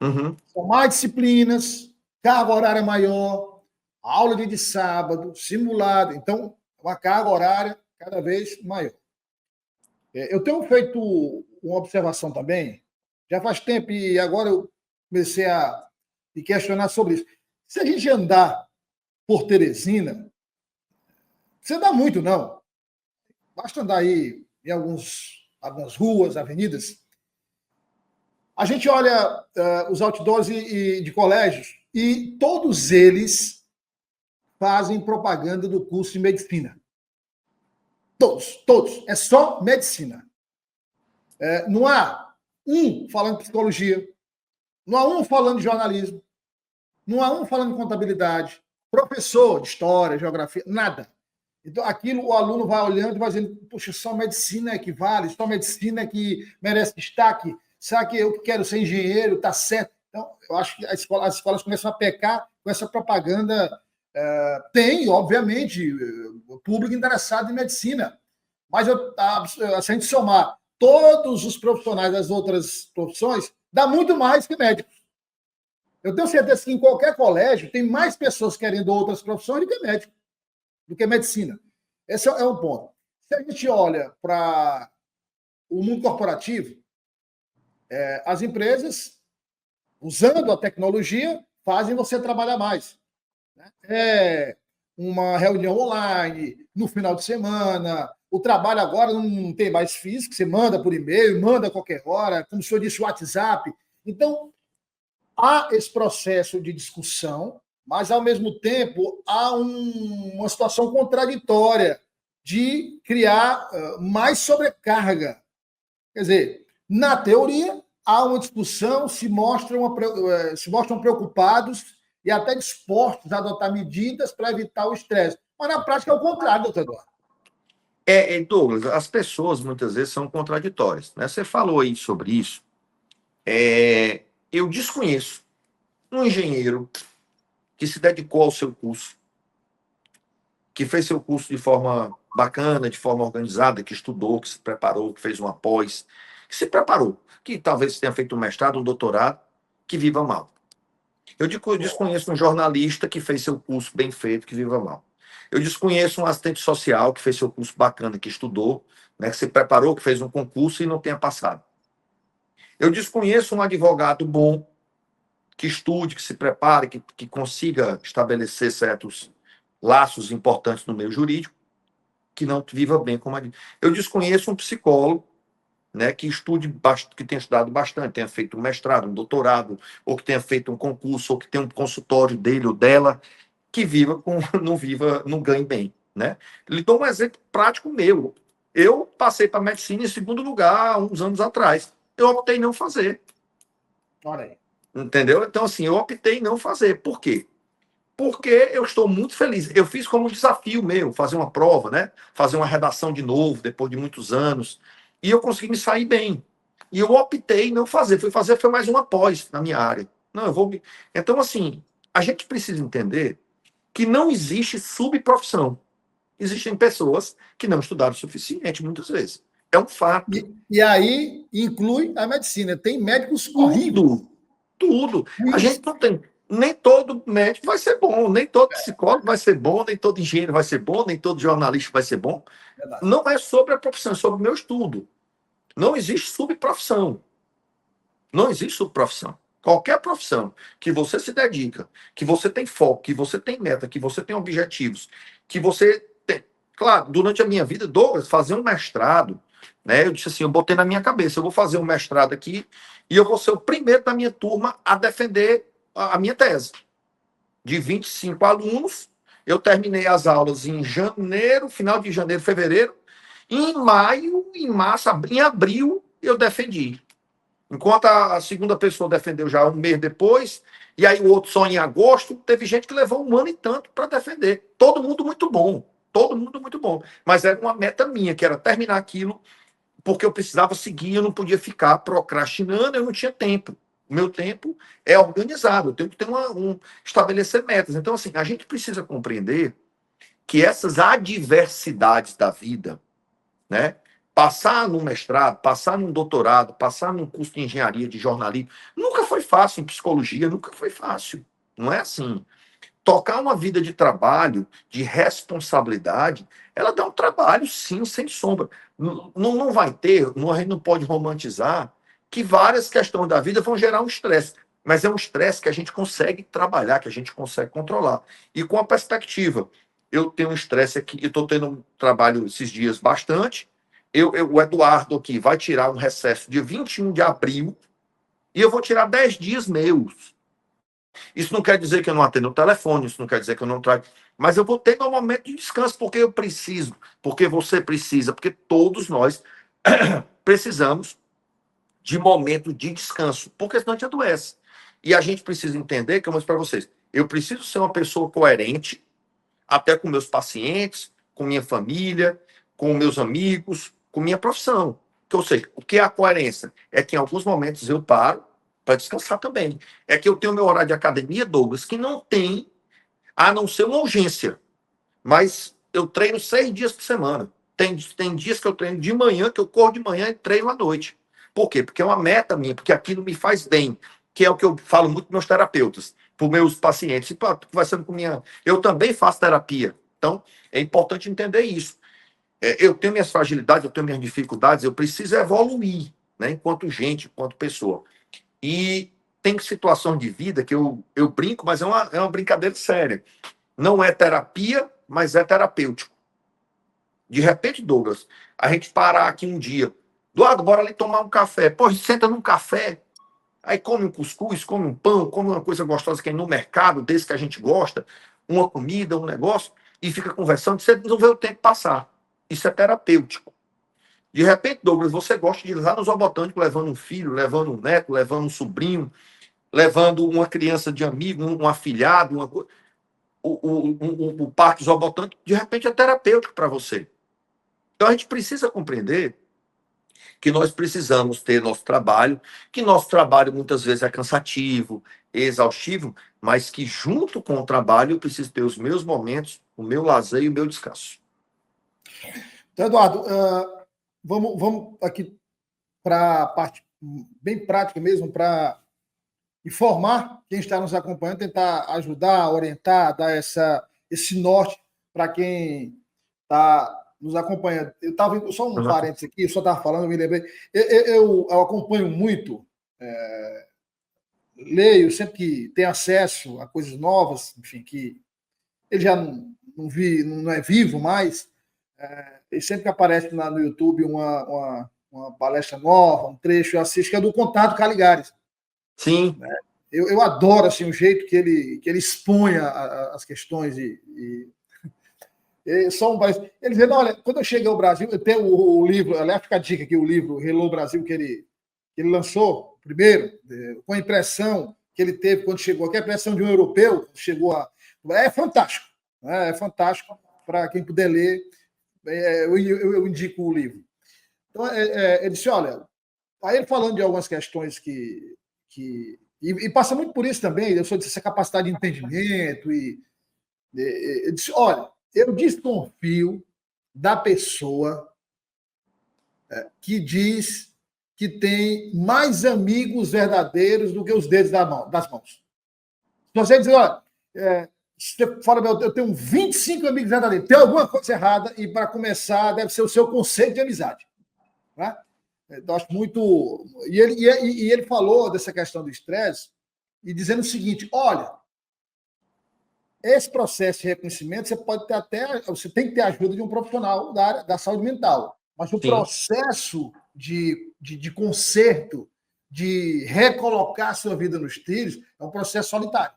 Uhum. São mais disciplinas, carga horária maior, aula de sábado, simulado. Então, uma carga horária cada vez maior. Eu tenho feito uma observação também, já faz tempo, e agora eu comecei a me questionar sobre isso. Se a gente andar por Teresina, não precisa andar muito, não. Basta andar aí em algumas ruas, avenidas. A gente olha os outdoors de colégios e todos eles fazem propaganda do curso de medicina. Todos. É só medicina. Não há um falando de psicologia, não há um falando de jornalismo, não há um falando de contabilidade, professor de história, geografia, nada. Então, aquilo o aluno vai olhando e vai dizendo, poxa, só medicina é que vale, só medicina é que merece destaque, será que eu quero ser engenheiro, está certo? Então, eu acho que as escolas começam a pecar com essa propaganda. Tem, obviamente, público interessado em medicina, mas se a gente somar todos os profissionais das outras profissões, dá muito mais que médicos. Eu tenho certeza que em qualquer colégio tem mais pessoas querendo outras profissões do que médico, do que medicina. Esse é um ponto. Se a gente olha para o mundo corporativo, as empresas, usando a tecnologia, fazem você trabalhar mais. Uma reunião online, no final de semana. O trabalho agora não tem mais físico, você manda por e-mail, manda a qualquer hora, como o senhor disse, WhatsApp. Então, há esse processo de discussão, mas, ao mesmo tempo, há uma situação contraditória de criar mais sobrecarga. Quer dizer, na teoria, há uma discussão, se mostram preocupados e até dispostos a adotar medidas para evitar o estresse. Mas, na prática, é o contrário, doutor Eduardo. Douglas, as pessoas muitas vezes são contraditórias, né? Você falou aí sobre isso. Eu desconheço um engenheiro que se dedicou ao seu curso, que fez seu curso de forma bacana, de forma organizada, que estudou, que se preparou, que fez uma pós, que se preparou, que talvez tenha feito um mestrado, um doutorado, que viva mal. Eu desconheço um jornalista que fez seu curso bem feito, que viva mal. Eu desconheço um assistente social que fez seu curso bacana, que estudou, né, que se preparou, que fez um concurso e não tenha passado. Eu desconheço um advogado bom, que estude, que se prepare, que consiga estabelecer certos laços importantes no meio jurídico, que não viva bem como advogado. Eu desconheço um psicólogo, né, que tenha estudado bastante, tenha feito um mestrado, um doutorado, ou que tenha feito um concurso, ou que tenha um consultório dele ou dela, que não ganhe bem, né? Lhe dou um exemplo prático meu. Eu passei para medicina em segundo lugar há uns anos atrás. Eu optei em não fazer. Olha aí. Entendeu? Então, assim, eu optei em não fazer. Por quê? Porque eu estou muito feliz. Eu fiz como um desafio meu, fazer uma prova, né? Fazer uma redação de novo, depois de muitos anos. E eu consegui me sair bem. E eu optei em não fazer. Foi mais uma pós na minha área. Não, eu vou. Então, assim, a gente precisa entender que não existe subprofissão. Existem pessoas que não estudaram o suficiente, muitas vezes. É um fato. E aí inclui a medicina. Tem médicos horríveis. Tudo, tudo. A Ruins. gente não tem. Nem todo médico vai ser bom, nem todo psicólogo vai ser bom, nem todo engenheiro vai ser bom, nem todo jornalista vai ser bom. Verdade. Não é sobre a profissão, é sobre o meu estudo. Não existe subprofissão. Não existe subprofissão. Qualquer profissão que você se dedica, que você tem foco, que você tem meta, que você tem objetivos, que você tem. Claro, durante a minha vida, Douglas, fazer um mestrado, né? Eu disse assim, eu botei na minha cabeça, eu vou fazer um mestrado aqui e eu vou ser o primeiro da minha turma a defender a minha tese. De 25 alunos, eu terminei as aulas em janeiro, final de janeiro, fevereiro. E em maio, em março, em abril, eu defendi. Enquanto a segunda pessoa defendeu já um mês depois, e aí o outro só em agosto, teve gente que levou um ano e tanto para defender. Todo mundo muito bom. Todo mundo muito bom. Mas era uma meta minha, que era terminar aquilo, porque eu precisava seguir, eu não podia ficar procrastinando, eu não tinha tempo. O meu tempo é organizado, eu tenho que ter estabelecer metas. Então, assim, a gente precisa compreender que essas adversidades da vida, né? Passar num mestrado, passar num doutorado, passar num curso de engenharia, de jornalismo, nunca foi fácil em psicologia, nunca foi fácil. Não é assim. Tocar uma vida de trabalho, de responsabilidade, ela dá um trabalho, sim, sem sombra. Não vai ter, a gente não pode romantizar que várias questões da vida vão gerar um estresse. Mas é um estresse que a gente consegue trabalhar, que a gente consegue controlar. E com a perspectiva, eu tenho um estresse aqui, eu estou tendo um trabalho esses dias bastante. O Eduardo aqui vai tirar um recesso de 21 de abril e eu vou tirar 10 dias meus. Isso não quer dizer que eu não atendo o telefone, isso não quer dizer que eu não trago, mas eu vou ter meu momento de descanso, porque eu preciso, porque você precisa, porque todos nós precisamos de momento de descanso, porque senão a gente adoece. E a gente precisa entender, que eu mostro para vocês, eu preciso ser uma pessoa coerente, até com meus pacientes, com minha família, com meus amigos, com minha profissão. Ou seja, o que é a coerência? É que em alguns momentos eu paro para descansar também. É que eu tenho meu horário de academia, Douglas, que não tem, a não ser uma urgência. Mas eu treino 6 dias por semana. Tem dias que eu treino de manhã, que eu corro de manhã e treino à noite. Por quê? Porque é uma meta minha, porque aquilo me faz bem, que é o que eu falo muito para meus terapeutas, para os meus pacientes. E, pô, conversando com minha. Eu também faço terapia. Então, é importante entender isso. Eu tenho minhas fragilidades, eu tenho minhas dificuldades, eu preciso evoluir, né, enquanto gente, enquanto pessoa. E tem situação de vida que eu brinco, mas é uma brincadeira séria. Não é terapia, mas é terapêutico. De repente, Douglas, a gente parar aqui um dia. Eduardo, bora ali tomar um café. Pô, a gente senta num café, aí come um cuscuz, come um pão, come uma coisa gostosa que é no mercado, desse que a gente gosta, uma comida, um negócio, e fica conversando, você não vê o tempo passar. Isso é terapêutico. De repente, Douglas, você gosta de ir lá no Zoobotânico levando um filho, levando um neto, levando um sobrinho, levando uma criança de amigo, um afilhado, o parque zoobotânico, de repente é terapêutico para você. Então a gente precisa compreender que nós precisamos ter nosso trabalho, que nosso trabalho muitas vezes é cansativo, exaustivo, mas que junto com o trabalho eu preciso ter os meus momentos, o meu lazer e o meu descanso. Então, Eduardo, vamos aqui para a parte bem prática mesmo, para informar quem está nos acompanhando, tentar ajudar, orientar, dar esse norte para quem está nos acompanhando. Eu estava só um parênteses aqui, eu só estava falando, eu me lembrei. Eu acompanho muito, leio, sempre que tenho acesso a coisas novas, enfim, que ele já não é vivo mais. E sempre que aparece no YouTube uma palestra nova, um trecho, eu assisto, que é do Contato Caligares. Sim. Né? Eu adoro assim, o jeito que ele expõe as questões ele dizendo, olha, quando eu cheguei ao Brasil, eu tenho o livro, aliás, fica a dica aqui, o livro Hello Brasil, que ele lançou primeiro, com a impressão que ele teve quando chegou aqui, a impressão de um europeu, chegou a... É fantástico, né? É fantástico para quem puder ler, eu indico o livro. Então, ele disse, olha, aí ele falando de algumas questões e passa muito por isso também, eu sou dessa capacidade de entendimento, eu disse, olha, eu desconfio da pessoa que diz que tem mais amigos verdadeiros do que os dedos das mãos. Se você dizer, olha, você fala, eu tenho 25 amigos verdadeiros, tem alguma coisa errada, e para começar, deve ser o seu conceito de amizade. Né? Eu acho muito. E ele falou dessa questão do estresse, e dizendo o seguinte: olha, esse processo de reconhecimento você tem que ter a ajuda de um profissional da área da saúde mental. Mas o processo de conserto, de recolocar a sua vida nos trilhos, é um processo solitário.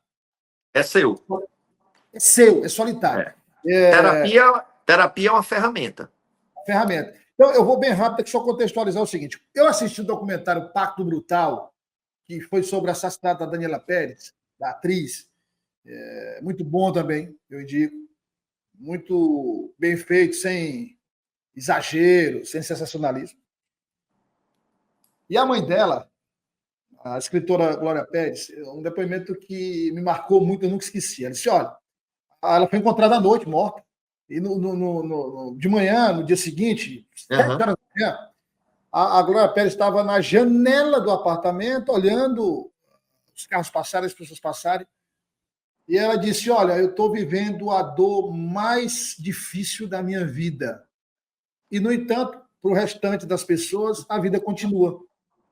É seu. É seu, é solitário. Terapia é uma ferramenta. Ferramenta. Então, eu vou bem rápido aqui só contextualizar o seguinte. Eu assisti o documentário Pacto Brutal, que foi sobre o assassinato da Daniela Pérez, da atriz. Muito bom também, eu indico. Muito bem feito, sem exagero, sem sensacionalismo. E a mãe dela, a escritora Glória Pérez, um depoimento que me marcou muito, eu nunca esqueci. Ela disse, olha, ela foi encontrada à noite, morta. E de manhã, no dia seguinte, 7 horas da manhã, a Glória Pérez estava na janela do apartamento, olhando os carros passarem, as pessoas passarem. E ela disse, olha, eu estou vivendo a dor mais difícil da minha vida. E, no entanto, para o restante das pessoas, a vida continua.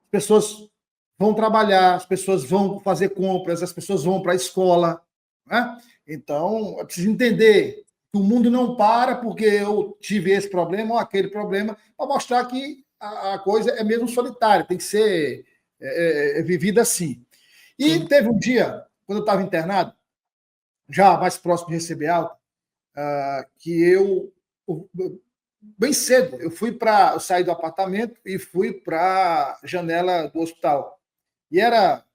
As pessoas vão trabalhar, as pessoas vão fazer compras, as pessoas vão para a escola. Né? Então, é preciso entender que o mundo não para porque eu tive esse problema ou aquele problema, para mostrar que a coisa é mesmo solitária, tem que ser vivida assim. E teve um dia, quando eu estava internado, já mais próximo de receber alta, que eu, bem cedo, eu saí do apartamento e fui para a janela do hospital. E era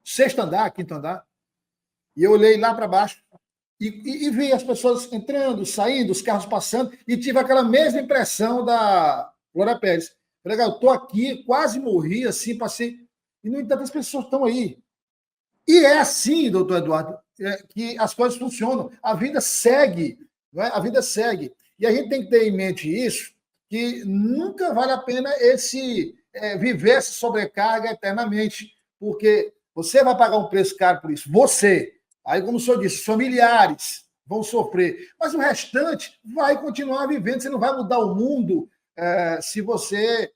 6º andar, 5º andar, e eu olhei lá para baixo e vi as pessoas entrando, saindo, os carros passando, e tive aquela mesma impressão da Glória Pérez. Falei, eu estou aqui, quase morri, assim, passei. E, no entanto, as pessoas estão aí. E é assim, doutor Eduardo, que as coisas funcionam. A vida segue, não é? A vida segue. E a gente tem que ter em mente isso, que nunca vale a pena viver essa sobrecarga eternamente, porque você vai pagar um preço caro por isso. Você. Aí, como o senhor disse, familiares vão sofrer. Mas o restante vai continuar vivendo. Você não vai mudar o mundo se você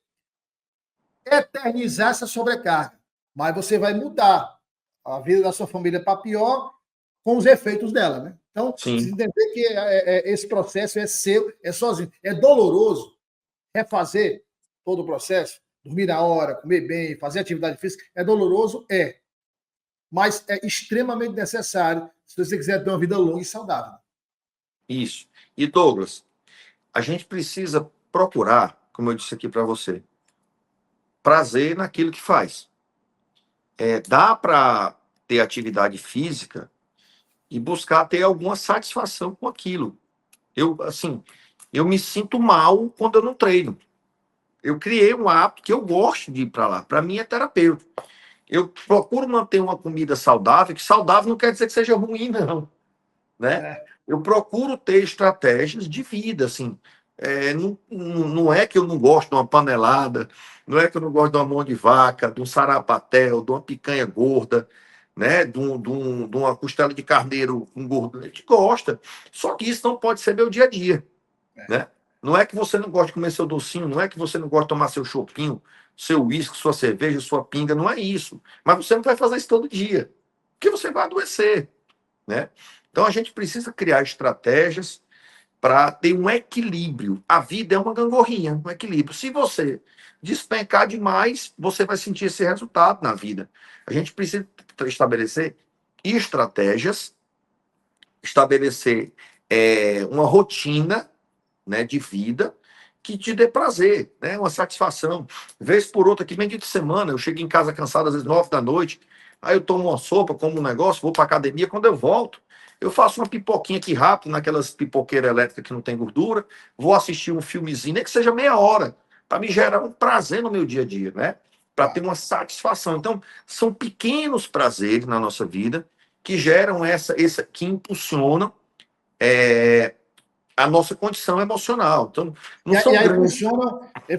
eternizar essa sobrecarga. Mas você vai mudar a vida da sua família para pior com os efeitos dela. Né? Então, precisa entender que esse processo é seu, é sozinho. É doloroso refazer todo o processo, dormir na hora, comer bem, fazer atividade física. É doloroso? É. Mas é extremamente necessário se você quiser ter uma vida longa e saudável. Isso. E, Douglas, a gente precisa procurar, como eu disse aqui para você, prazer naquilo que faz. Dá para ter atividade física e buscar ter alguma satisfação com aquilo. Eu me sinto mal quando eu não treino. Eu criei um hábito que eu gosto de ir para lá. Para mim é terapêutico. Eu procuro manter uma comida saudável, que saudável não quer dizer que seja ruim, não. Né? Eu procuro ter estratégias de vida, assim. Não é que eu não gosto de uma panelada, não é que eu não gosto de uma mão de vaca, de um sarapatel, de uma picanha gorda, né? de uma costela de carneiro com gordura. A gente gosta. Só que isso não pode ser meu dia a dia. Né? Não é que você não gosta de comer seu docinho, não é que você não gosta de tomar seu chopinho, seu uísque, sua cerveja, sua pinga, não é isso. Mas você não vai fazer isso todo dia, porque você vai adoecer. Né? Então a gente precisa criar estratégias para ter um equilíbrio. A vida é uma gangorrinha, um equilíbrio. Se você despencar demais, você vai sentir esse resultado na vida. A gente precisa estabelecer estratégias, estabelecer uma rotina, né, de vida que te dê prazer, né, uma satisfação. Vez por outra, que vem de semana, eu chego em casa cansado às vezes 9 da noite, aí eu tomo uma sopa, como um negócio, vou para academia, quando eu volto, eu faço uma pipoquinha aqui rápido, naquelas pipoqueiras elétricas que não tem gordura, vou assistir um filmezinho, nem que seja meia hora, para me gerar um prazer no meu dia a dia, né? Para ter uma satisfação. Então, são pequenos prazeres na nossa vida que geram que impulsionam a nossa condição emocional. Então, não E são aí grandes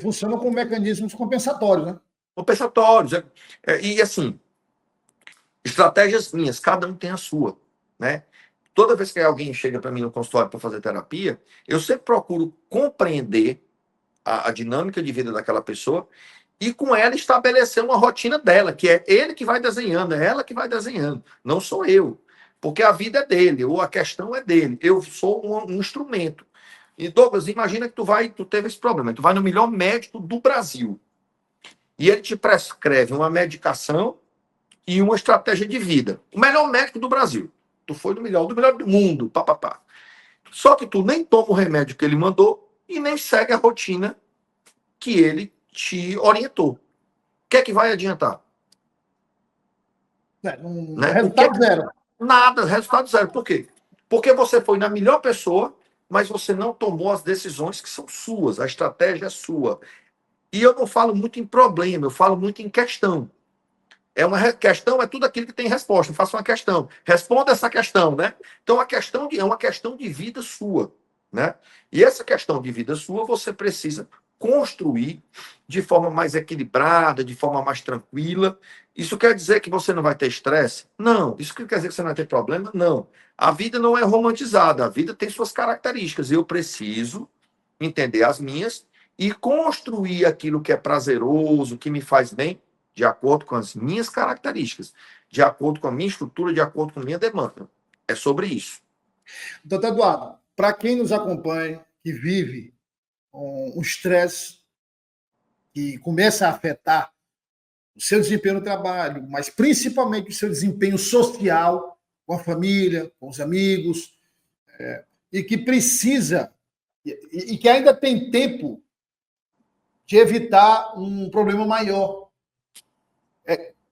funciona com mecanismos compensatórios, né? compensatórios. E assim, estratégias minhas, cada um tem a sua, né? Toda vez que alguém chega para mim no consultório para fazer terapia, eu sempre procuro compreender a dinâmica de vida daquela pessoa e com ela estabelecer uma rotina dela, que é ele que vai desenhando, é ela que vai desenhando, não sou eu. Porque a vida é dele, ou a questão é dele. Eu sou um instrumento. E, Douglas, imagina que tu teve esse problema. Tu vai no melhor médico do Brasil e ele te prescreve uma medicação e uma estratégia de vida. O melhor médico do Brasil. Tu foi do melhor do mundo, papapá. Só que tu nem toma o remédio que ele mandou e nem segue a rotina que ele te orientou. O que é que vai adiantar? Né? Resultado zero. Nada, resultado zero. Por quê? Porque você foi na melhor pessoa, mas você não tomou as decisões que são suas, a estratégia é sua. E eu não falo muito em problema, eu falo muito em questão. Questão é tudo aquilo que tem resposta. Eu faço uma questão. Responda essa questão, né? Então, é uma questão de vida sua, né? E essa questão de vida sua, você precisa construir de forma mais equilibrada, de forma mais tranquila. Isso quer dizer que você não vai ter estresse? Não. Isso quer dizer que você não vai ter problema? Não. A vida não é romantizada. A vida tem suas características. Eu preciso entender as minhas e construir aquilo que é prazeroso, que me faz bem, de acordo com as minhas características, de acordo com a minha estrutura, de acordo com a minha demanda. É sobre isso. Doutor Eduardo, para quem nos acompanha, que vive um estresse que começa a afetar o seu desempenho no trabalho, mas principalmente o seu desempenho social, com a família, com os amigos, e que precisa, e que ainda tem tempo de evitar um problema maior.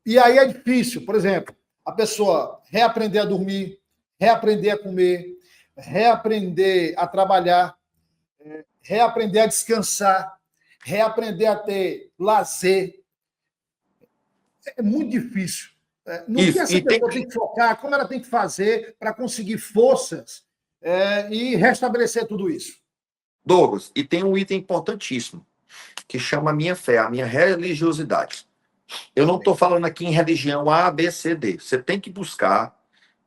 E aí é difícil, por exemplo, a pessoa reaprender a dormir, reaprender a comer, reaprender a trabalhar, reaprender a descansar, reaprender a ter lazer. É muito difícil. No que Isso. essa pessoa tem que focar, como ela tem que fazer para conseguir forças e restabelecer tudo isso? Douglas, e tem um item importantíssimo, que chama a minha fé, a minha religiosidade. Eu não estou falando aqui em religião A, B, C, D. Você tem que buscar,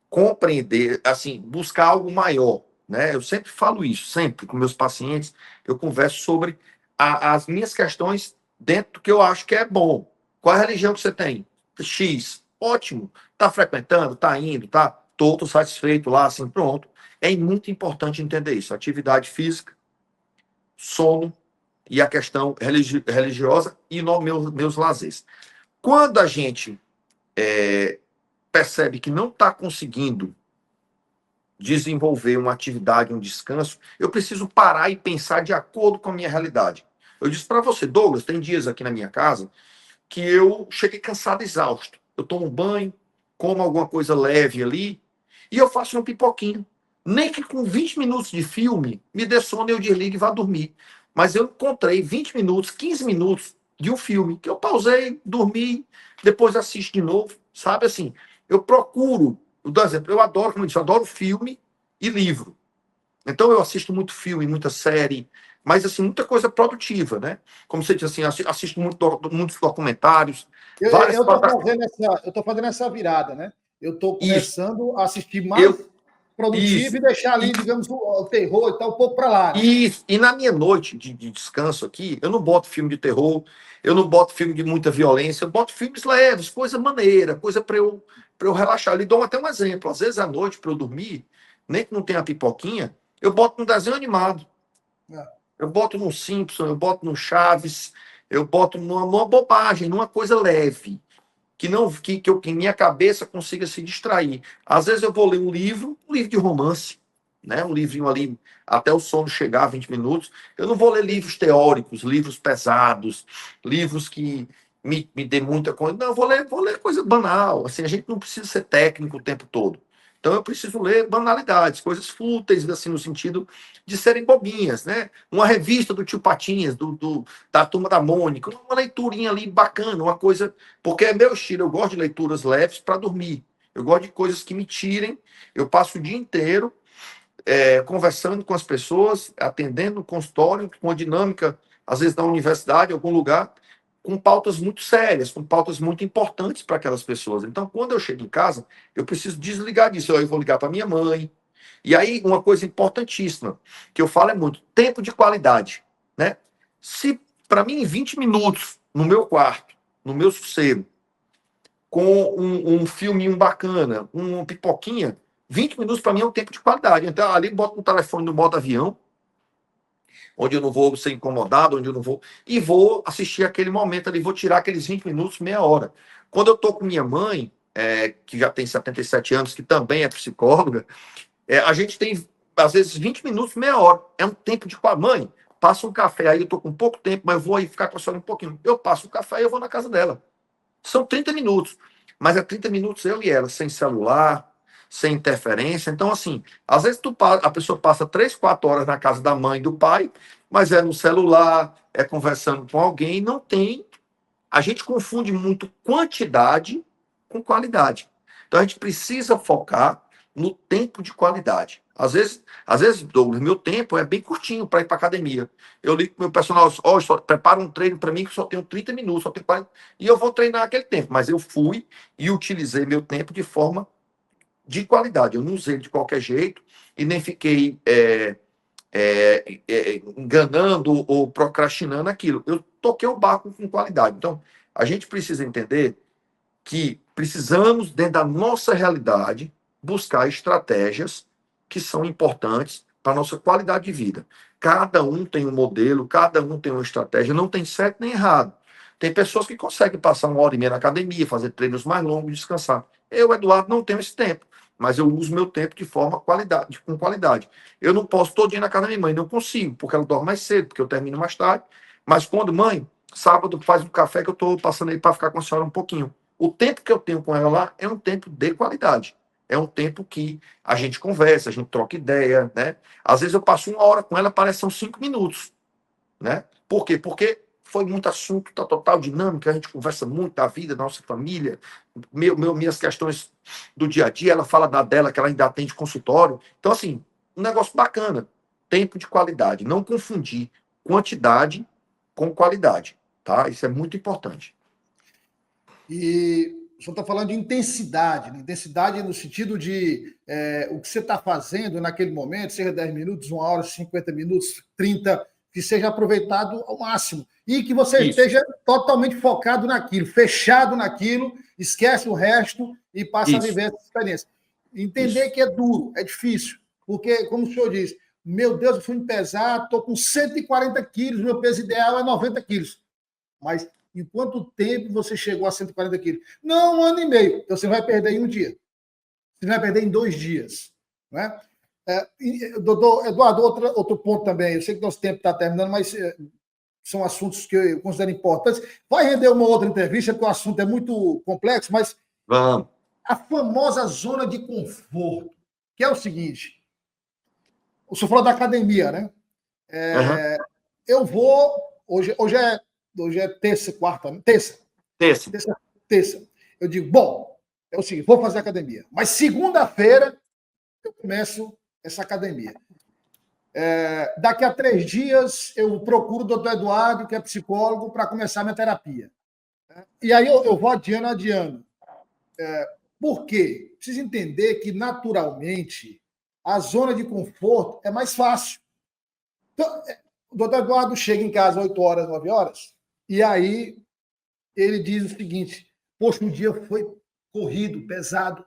compreender, assim, buscar algo maior, né? Eu sempre falo isso, sempre com meus pacientes, eu converso sobre as minhas questões dentro do que eu acho que é bom. Qual a religião que você tem? X. Ótimo. Está frequentando? Está indo? Tá? Tô satisfeito lá, assim, pronto. É muito importante entender isso. Atividade física, sono e a questão religiosa e meus lazeres. Quando a gente percebe que não está conseguindo desenvolver uma atividade, um descanso, eu preciso parar e pensar de acordo com a minha realidade. Eu disse para você, Douglas, tem dias aqui na minha casa que eu cheguei cansado, exausto. Eu tomo um banho, como alguma coisa leve ali e eu faço uma pipoquinha. Nem que com 20 minutos de filme me dê sono, eu desligo e vá dormir. Mas eu encontrei 20 minutos, 15 minutos de um filme que eu pausei, dormi, depois assisto de novo, sabe assim? Eu procuro, eu dou exemplo, eu adoro, como eu disse, eu adoro filme e livro. Então eu assisto muito filme, muita série, mas assim, muita coisa produtiva, né? Como você disse assim, assisto muitos documentários, várias Eu estou fazendo essa virada, né? Eu estou Isso, começando a assistir mais eu, produtivo isso. e deixar ali, digamos, o terror e tal, um pouco para lá, né? E na minha noite de descanso aqui, eu não boto filme de terror, eu não boto filme de muita violência, eu boto filmes leves, coisa maneira, coisa para eu relaxar. Eu lhe dou até um exemplo. Às vezes à noite, para eu dormir, nem que não tenha pipoquinha, eu boto um desenho animado. Eu boto no Simpson, eu boto no Chaves, eu boto numa bobagem, numa coisa leve, que minha cabeça consiga se distrair. Às vezes eu vou ler um livro de romance, né? Um livrinho ali, até o sono chegar, 20 minutos. Eu não vou ler livros teóricos, livros pesados, livros que me dê muita coisa. Não, eu vou ler coisa banal. Assim, a gente não precisa ser técnico o tempo todo. Então eu preciso ler banalidades, coisas fúteis, assim, no sentido de serem bobinhas, né? Uma revista do Tio Patinhas, da Turma da Mônica, uma leiturinha ali bacana, uma coisa, porque é meu estilo, eu gosto de leituras leves para dormir. Eu gosto de coisas que me tirem. Eu passo o dia inteiro conversando com as pessoas, atendendo no consultório, com a dinâmica, às vezes na universidade, em algum lugar, com pautas muito sérias, com pautas muito importantes para aquelas pessoas. Então, quando eu chego em casa, eu preciso desligar disso. Eu vou ligar para minha mãe. E aí, uma coisa importantíssima que eu falo é muito: tempo de qualidade, né? Se, para mim, em 20 minutos, no meu quarto, no meu sossego, com um filminho bacana, uma pipoquinha, 20 minutos para mim é um tempo de qualidade. Então, ali boto o telefone no modo avião, onde eu não vou ser incomodado, onde eu não vou. E vou assistir aquele momento ali, vou tirar aqueles 20 minutos, meia hora. Quando eu estou com minha mãe, que já tem 77 anos, que também é psicóloga, a gente tem, às vezes, 20 minutos, meia hora. É um tempo de mãe. Passa um café, aí eu estou com pouco tempo, mas eu vou aí ficar com a senhora um pouquinho. Eu passo o café e eu vou na casa dela. São 30 minutos. Mas é 30 minutos eu e ela, sem celular, sem interferência. Então, assim, às vezes a pessoa passa 3, 4 horas na casa da mãe e do pai, mas é no celular, é conversando com alguém, não tem. A gente confunde muito quantidade com qualidade. Então, a gente precisa focar no tempo de qualidade. Às vezes, Douglas, meu tempo é bem curtinho para ir para academia. Eu ligo para o meu personal, só prepara um treino para mim que só tenho 30 minutos, só tenho 40, e eu vou treinar aquele tempo. Mas eu fui e utilizei meu tempo de forma de qualidade. Eu não usei de qualquer jeito e nem fiquei enganando ou procrastinando aquilo. Eu toquei o barco com qualidade. Então, a gente precisa entender que precisamos, dentro da nossa realidade, buscar estratégias que são importantes para a nossa qualidade de vida. Cada um tem um modelo, cada um tem uma estratégia, não tem certo nem errado. Tem pessoas que conseguem passar 1 hora e meia na academia, fazer treinos mais longos, descansar. Eu, Eduardo, não tenho esse tempo, mas eu uso meu tempo de forma com qualidade. Eu não posso todo dia na casa da minha mãe, não consigo, porque ela dorme mais cedo, porque eu termino mais tarde. Mas quando, mãe, sábado faz um café que eu estou passando aí para ficar com a senhora um pouquinho. O tempo que eu tenho com ela lá é um tempo de qualidade. É um tempo que a gente conversa, a gente troca ideia, né? Às vezes eu passo 1 hora com ela, parece que são 5 minutos, né? Por quê? Porque foi muito assunto, tá total dinâmica, a gente conversa muito da vida, da nossa família, minhas questões do dia a dia, ela fala da dela, que ela ainda atende consultório. Então, assim, um negócio bacana. Tempo de qualidade. Não confundir quantidade com qualidade, tá? Isso é muito importante. E o senhor está falando de intensidade, né? Intensidade no sentido de o que você está fazendo naquele momento, seja 10 minutos, 1 hora, 50 minutos, 30, que seja aproveitado ao máximo. E que você esteja totalmente focado naquilo, fechado naquilo, esquece o resto e passa a viver essa experiência. Entender que é duro, é difícil, porque, como o senhor diz, meu Deus, eu fui me pesar, estou com 140 quilos, meu peso ideal é 90 quilos. Mas em quanto tempo você chegou a 140 quilos? Não, 1 ano e meio. Então você vai perder em um dia. Você vai perder em 2 dias. Não é? Doutor Eduardo, outro ponto também. Eu sei que nosso tempo está terminando, mas são assuntos que eu considero importantes. Vai render uma outra entrevista, porque o assunto é muito complexo, mas Vamos. A famosa zona de conforto, que é o seguinte: o senhor falou da academia, né? Eu vou. Hoje é terça, quarta, terça. Terça. Eu digo, bom, é o seguinte, vou fazer academia. Mas segunda-feira eu começo essa academia. Daqui a 3 dias eu procuro o doutor Eduardo, que é psicólogo, para começar minha terapia. E aí eu vou adiando. Por quê? Precisa entender que, naturalmente, a zona de conforto é mais fácil. Então, o doutor Eduardo chega em casa às 8 horas, 9 horas, e aí ele diz o seguinte: poxa, um dia foi corrido, pesado,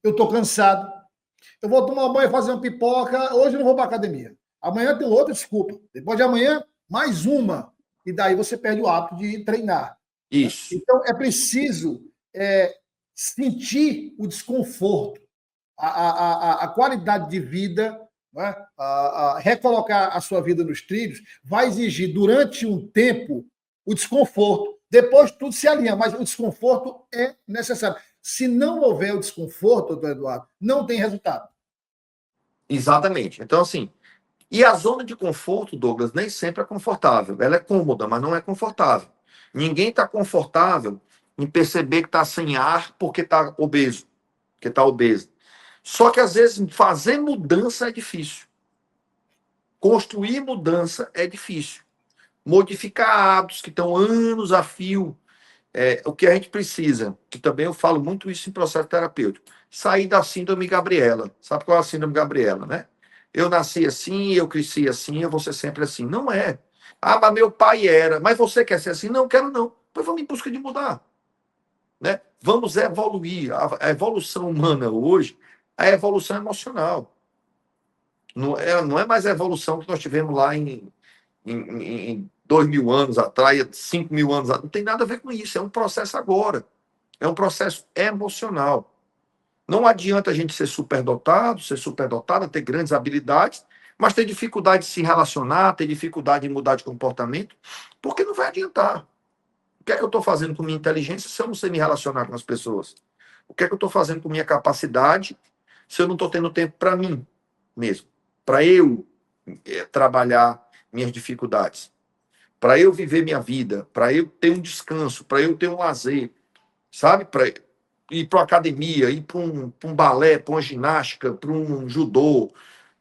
eu estou cansado, eu vou tomar banho, fazer uma pipoca, hoje eu não vou para a academia. Amanhã tem outra desculpa. Depois de amanhã, mais uma. E daí você perde o hábito de treinar. Isso. Então, é preciso sentir o desconforto, a qualidade de vida, né? Recolocar a sua vida nos trilhos, vai exigir, durante um tempo, o desconforto. Depois tudo se alinha, mas o desconforto é necessário. Se não houver o desconforto, doutor Eduardo, não tem resultado. Exatamente. Então, assim, e a zona de conforto, Douglas, nem sempre é confortável. Ela é cômoda, mas não é confortável. Ninguém está confortável em perceber que está sem ar porque está obeso, que está obeso. Só que, às vezes, fazer mudança é difícil. Construir mudança é difícil. Modificar hábitos que estão anos a fio. O que a gente precisa, que também eu falo muito isso em processo terapêutico, sair da síndrome Gabriela. Sabe qual é a síndrome Gabriela, né? Eu nasci assim, eu cresci assim, eu vou ser sempre assim. Não é. Ah, mas meu pai era. Mas você quer ser assim? Não, quero não. Pois vamos em busca de mudar. Né? Vamos evoluir. A evolução humana hoje é a evolução emocional. Não é mais a evolução que nós tivemos lá em 2.000 anos atrás, 5.000 anos atrás. Não tem nada a ver com isso. É um processo agora. É um processo emocional. Não adianta a gente ser superdotada, ter grandes habilidades, mas ter dificuldade de se relacionar, ter dificuldade de mudar de comportamento, porque não vai adiantar. O que é que eu estou fazendo com minha inteligência se eu não sei me relacionar com as pessoas? O que é que eu estou fazendo com minha capacidade se eu não estou tendo tempo para mim mesmo? Para eu trabalhar minhas dificuldades, para eu viver minha vida, para eu ter um descanso, para eu ter um lazer, sabe? Para ir para uma academia, ir para um balé, para uma ginástica, para um judô,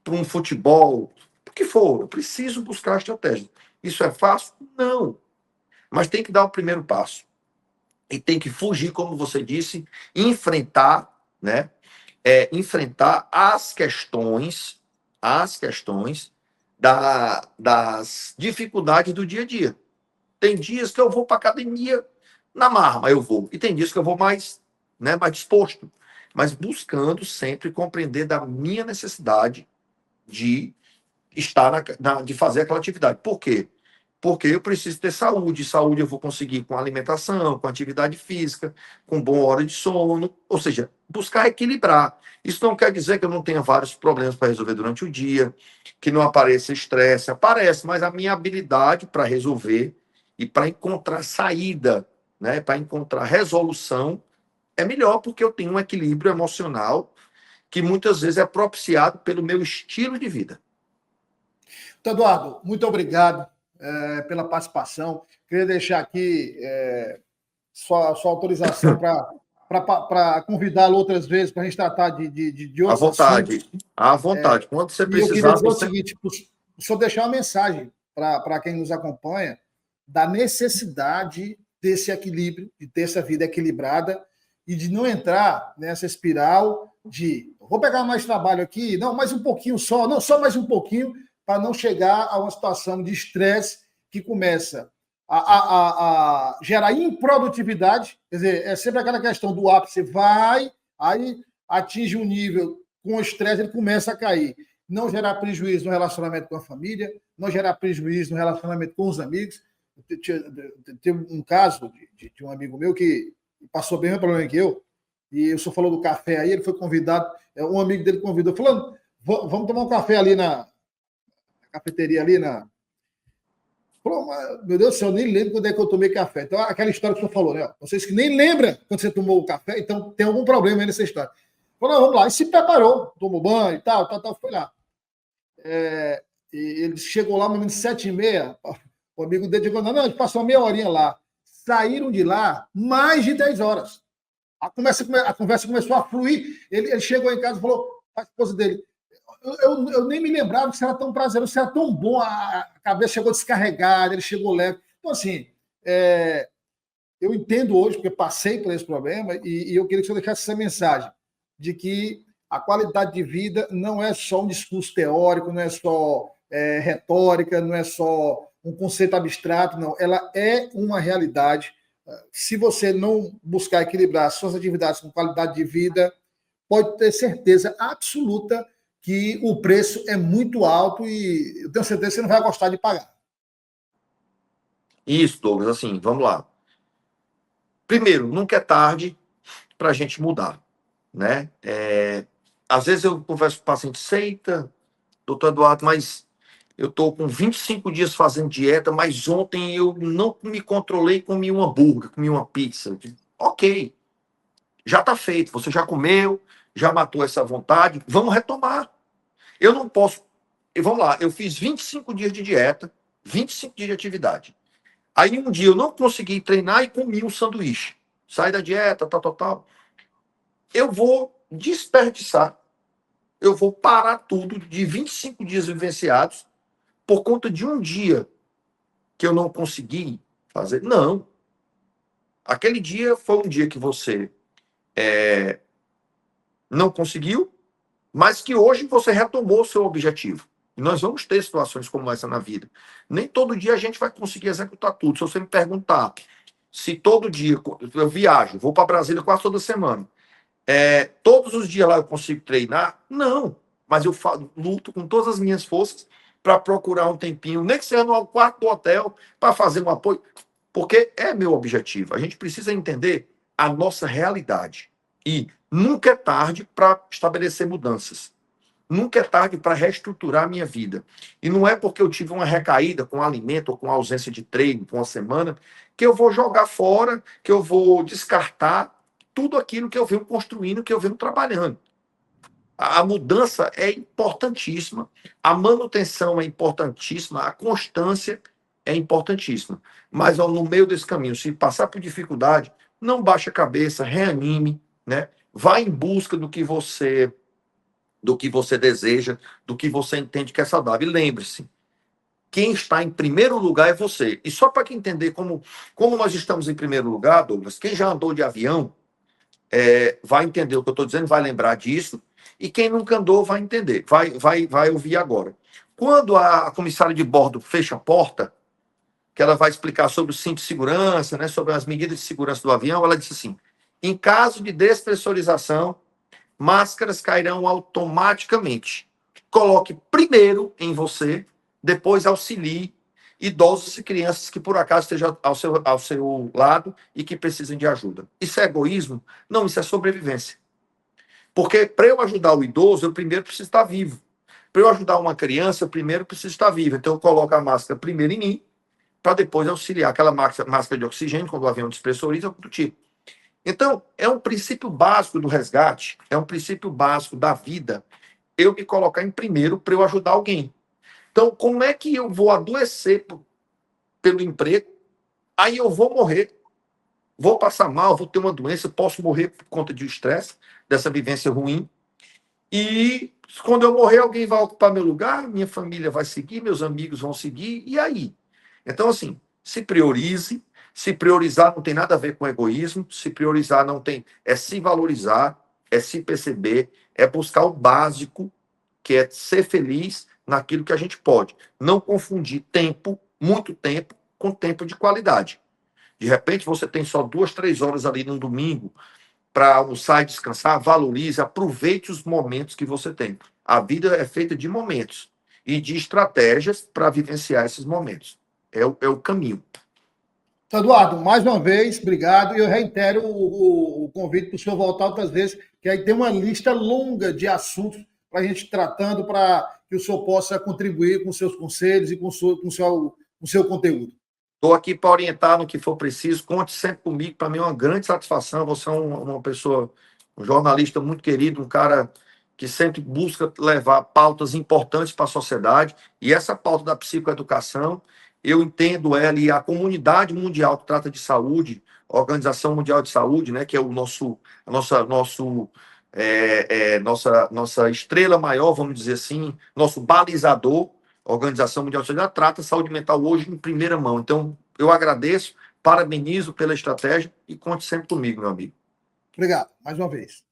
para um futebol, o que for, eu preciso buscar estratégia. Isso é fácil? Não. Mas tem que dar o primeiro passo. E tem que fugir, como você disse, enfrentar, né? Enfrentar as questões das dificuldades do dia a dia. Tem dias que eu vou para academia na marra, mas eu vou. E tem dias que eu vou mais, né, mais disposto, mas buscando sempre compreender da minha necessidade de estar de fazer aquela atividade. Por quê? Porque eu preciso ter saúde. Saúde eu vou conseguir com alimentação, com atividade física, com boa hora de sono. Ou seja, buscar equilibrar. Isso não quer dizer que eu não tenha vários problemas para resolver durante o dia, que não apareça estresse. Aparece, mas a minha habilidade para resolver e para encontrar saída, né, para encontrar resolução, é melhor porque eu tenho um equilíbrio emocional que muitas vezes é propiciado pelo meu estilo de vida. Então, Eduardo, muito obrigado pela participação. Queria deixar aqui sua autorização para convidá-lo outras vezes para a gente tratar de À outros vontade, assuntos. à vontade. Quando você E eu queria precisar, dizer o você... seguinte: só deixar uma mensagem para quem nos acompanha da necessidade desse equilíbrio, de ter essa vida equilibrada e de não entrar nessa espiral de vou pegar mais trabalho aqui, não, mais um pouquinho só, não, só mais um pouquinho, para não chegar a uma situação de estresse que começa a gerar improdutividade, quer dizer, é sempre aquela questão do ápice, vai, aí atinge um nível, com o estresse ele começa a cair. Não gerar prejuízo no relacionamento com a família, não gerar prejuízo no relacionamento com os amigos. Teve um caso de um amigo meu que passou bem o problema que eu, e o senhor falou do café aí, ele foi convidado, um amigo dele convidou, falando, vamos tomar um café ali na cafeteria ali na. Pô, meu Deus do céu, eu nem lembro quando é que eu tomei café. Então, aquela história que o senhor falou, né? Vocês que nem lembram quando você tomou o café, então tem algum problema aí nessa história. Falou, vamos lá. E se preparou, tomou banho e tal, foi lá. E ele chegou lá, mais ou menos 7h30. O amigo dele chegou, não, ele passou meia horinha lá. Saíram de lá mais de 10 horas. A conversa começou a fluir. Ele chegou em casa e falou para a esposa dele, eu nem me lembrava que isso era tão prazeroso, isso era tão bom, a cabeça chegou descarregada, ele chegou leve. Então, assim, eu entendo hoje, porque passei por esse problema, e eu queria que você deixasse essa mensagem de que a qualidade de vida não é só um discurso teórico, não é só retórica, não é só um conceito abstrato, não. Ela é uma realidade. Se você não buscar equilibrar suas atividades com qualidade de vida, pode ter certeza absoluta que o preço é muito alto e eu tenho certeza que você não vai gostar de pagar. Isso, Douglas, assim, vamos lá. Primeiro, nunca é tarde para a gente mudar, né? Às vezes eu converso com o paciente, seita, doutor Eduardo, mas eu estou com 25 dias fazendo dieta, mas ontem eu não me controlei, comi um hambúrguer, comi uma pizza. Ok, Já está feito, você já comeu, já matou essa vontade, vamos retomar. Eu não posso. Vamos lá, eu fiz 25 dias de dieta, 25 dias de atividade. Aí um dia eu não consegui treinar e comi um sanduíche. Sai da dieta, tal, tal, tal. Eu vou desperdiçar, eu vou parar tudo de 25 dias vivenciados por conta de um dia que eu não consegui fazer. Não. Aquele dia foi um dia que você não conseguiu, mas que hoje você retomou o seu objetivo. E nós vamos ter situações como essa na vida. Nem todo dia a gente vai conseguir executar tudo. Se você me perguntar se todo dia eu viajo, vou para Brasília quase toda semana, todos os dias lá eu consigo treinar? Não. Mas eu luto com todas as minhas forças para procurar um tempinho, nem que seja no quarto do hotel, para fazer um apoio, porque é meu objetivo. A gente precisa entender a nossa realidade. E nunca é tarde para estabelecer mudanças. Nunca é tarde para reestruturar a minha vida. E não é porque eu tive uma recaída com alimento ou com ausência de treino por uma semana que eu vou jogar fora, que eu vou descartar tudo aquilo que eu venho construindo, que eu venho trabalhando. A mudança é importantíssima, a manutenção é importantíssima, a constância é importantíssima. Mas no meio desse caminho, se passar por dificuldade, não baixe a cabeça, reanime, né? Vá em busca do que você deseja, do que você entende que é saudável. E lembre-se, quem está em primeiro lugar é você. E só para que entender como nós estamos em primeiro lugar, Douglas, quem já andou de avião vai entender o que eu estou dizendo, vai lembrar disso, e quem nunca andou vai entender, vai ouvir agora. Quando a comissária de bordo fecha a porta, que ela vai explicar sobre o cinto de segurança, né, sobre as medidas de segurança do avião, ela disse assim: em caso de despressurização, máscaras cairão automaticamente. Coloque primeiro em você, depois auxilie idosos e crianças que por acaso estejam ao seu lado e que precisem de ajuda. Isso é egoísmo? Não, isso é sobrevivência. Porque para eu ajudar o idoso, eu primeiro preciso estar vivo. Para eu ajudar uma criança, eu primeiro preciso estar vivo. Então eu coloco a máscara primeiro em mim, para depois auxiliar aquela máscara de oxigênio, quando o avião despressuriza, do tipo. Então, é um princípio básico do resgate, é um princípio básico da vida, eu me colocar em primeiro para eu ajudar alguém. Então, como é que eu vou adoecer pelo emprego? Aí eu vou morrer, vou passar mal, vou ter uma doença, posso morrer por conta de estresse, dessa vivência ruim. E quando eu morrer, alguém vai ocupar meu lugar, minha família vai seguir, meus amigos vão seguir, e aí? Então, assim, se priorize. Se priorizar não tem nada a ver com egoísmo, se priorizar não tem, é se valorizar, é se perceber, é buscar o básico, que é ser feliz naquilo que a gente pode. Não confundir tempo, muito tempo, com tempo de qualidade. De repente, você tem só 2, 3 horas ali no domingo para almoçar e descansar, valorize, aproveite os momentos que você tem. A vida é feita de momentos e de estratégias para vivenciar esses momentos. É o caminho. Eduardo, mais uma vez, obrigado. E eu reitero o convite para o senhor voltar outras vezes, que aí tem uma lista longa de assuntos para a gente tratando, para que o senhor possa contribuir com seus conselhos e com o seu conteúdo. Estou aqui para orientar no que for preciso. Conte sempre comigo. Para mim é uma grande satisfação. Você é uma pessoa, um jornalista muito querido, um cara que sempre busca levar pautas importantes para a sociedade. E essa pauta da psicoeducação, eu entendo ela e a comunidade mundial que trata de saúde, a Organização Mundial de Saúde, né, que é nossa estrela maior, vamos dizer assim, nosso balizador. A Organização Mundial de Saúde trata a saúde mental hoje em primeira mão. Então, eu agradeço, parabenizo pela estratégia e conte sempre comigo, meu amigo. Obrigado, mais uma vez.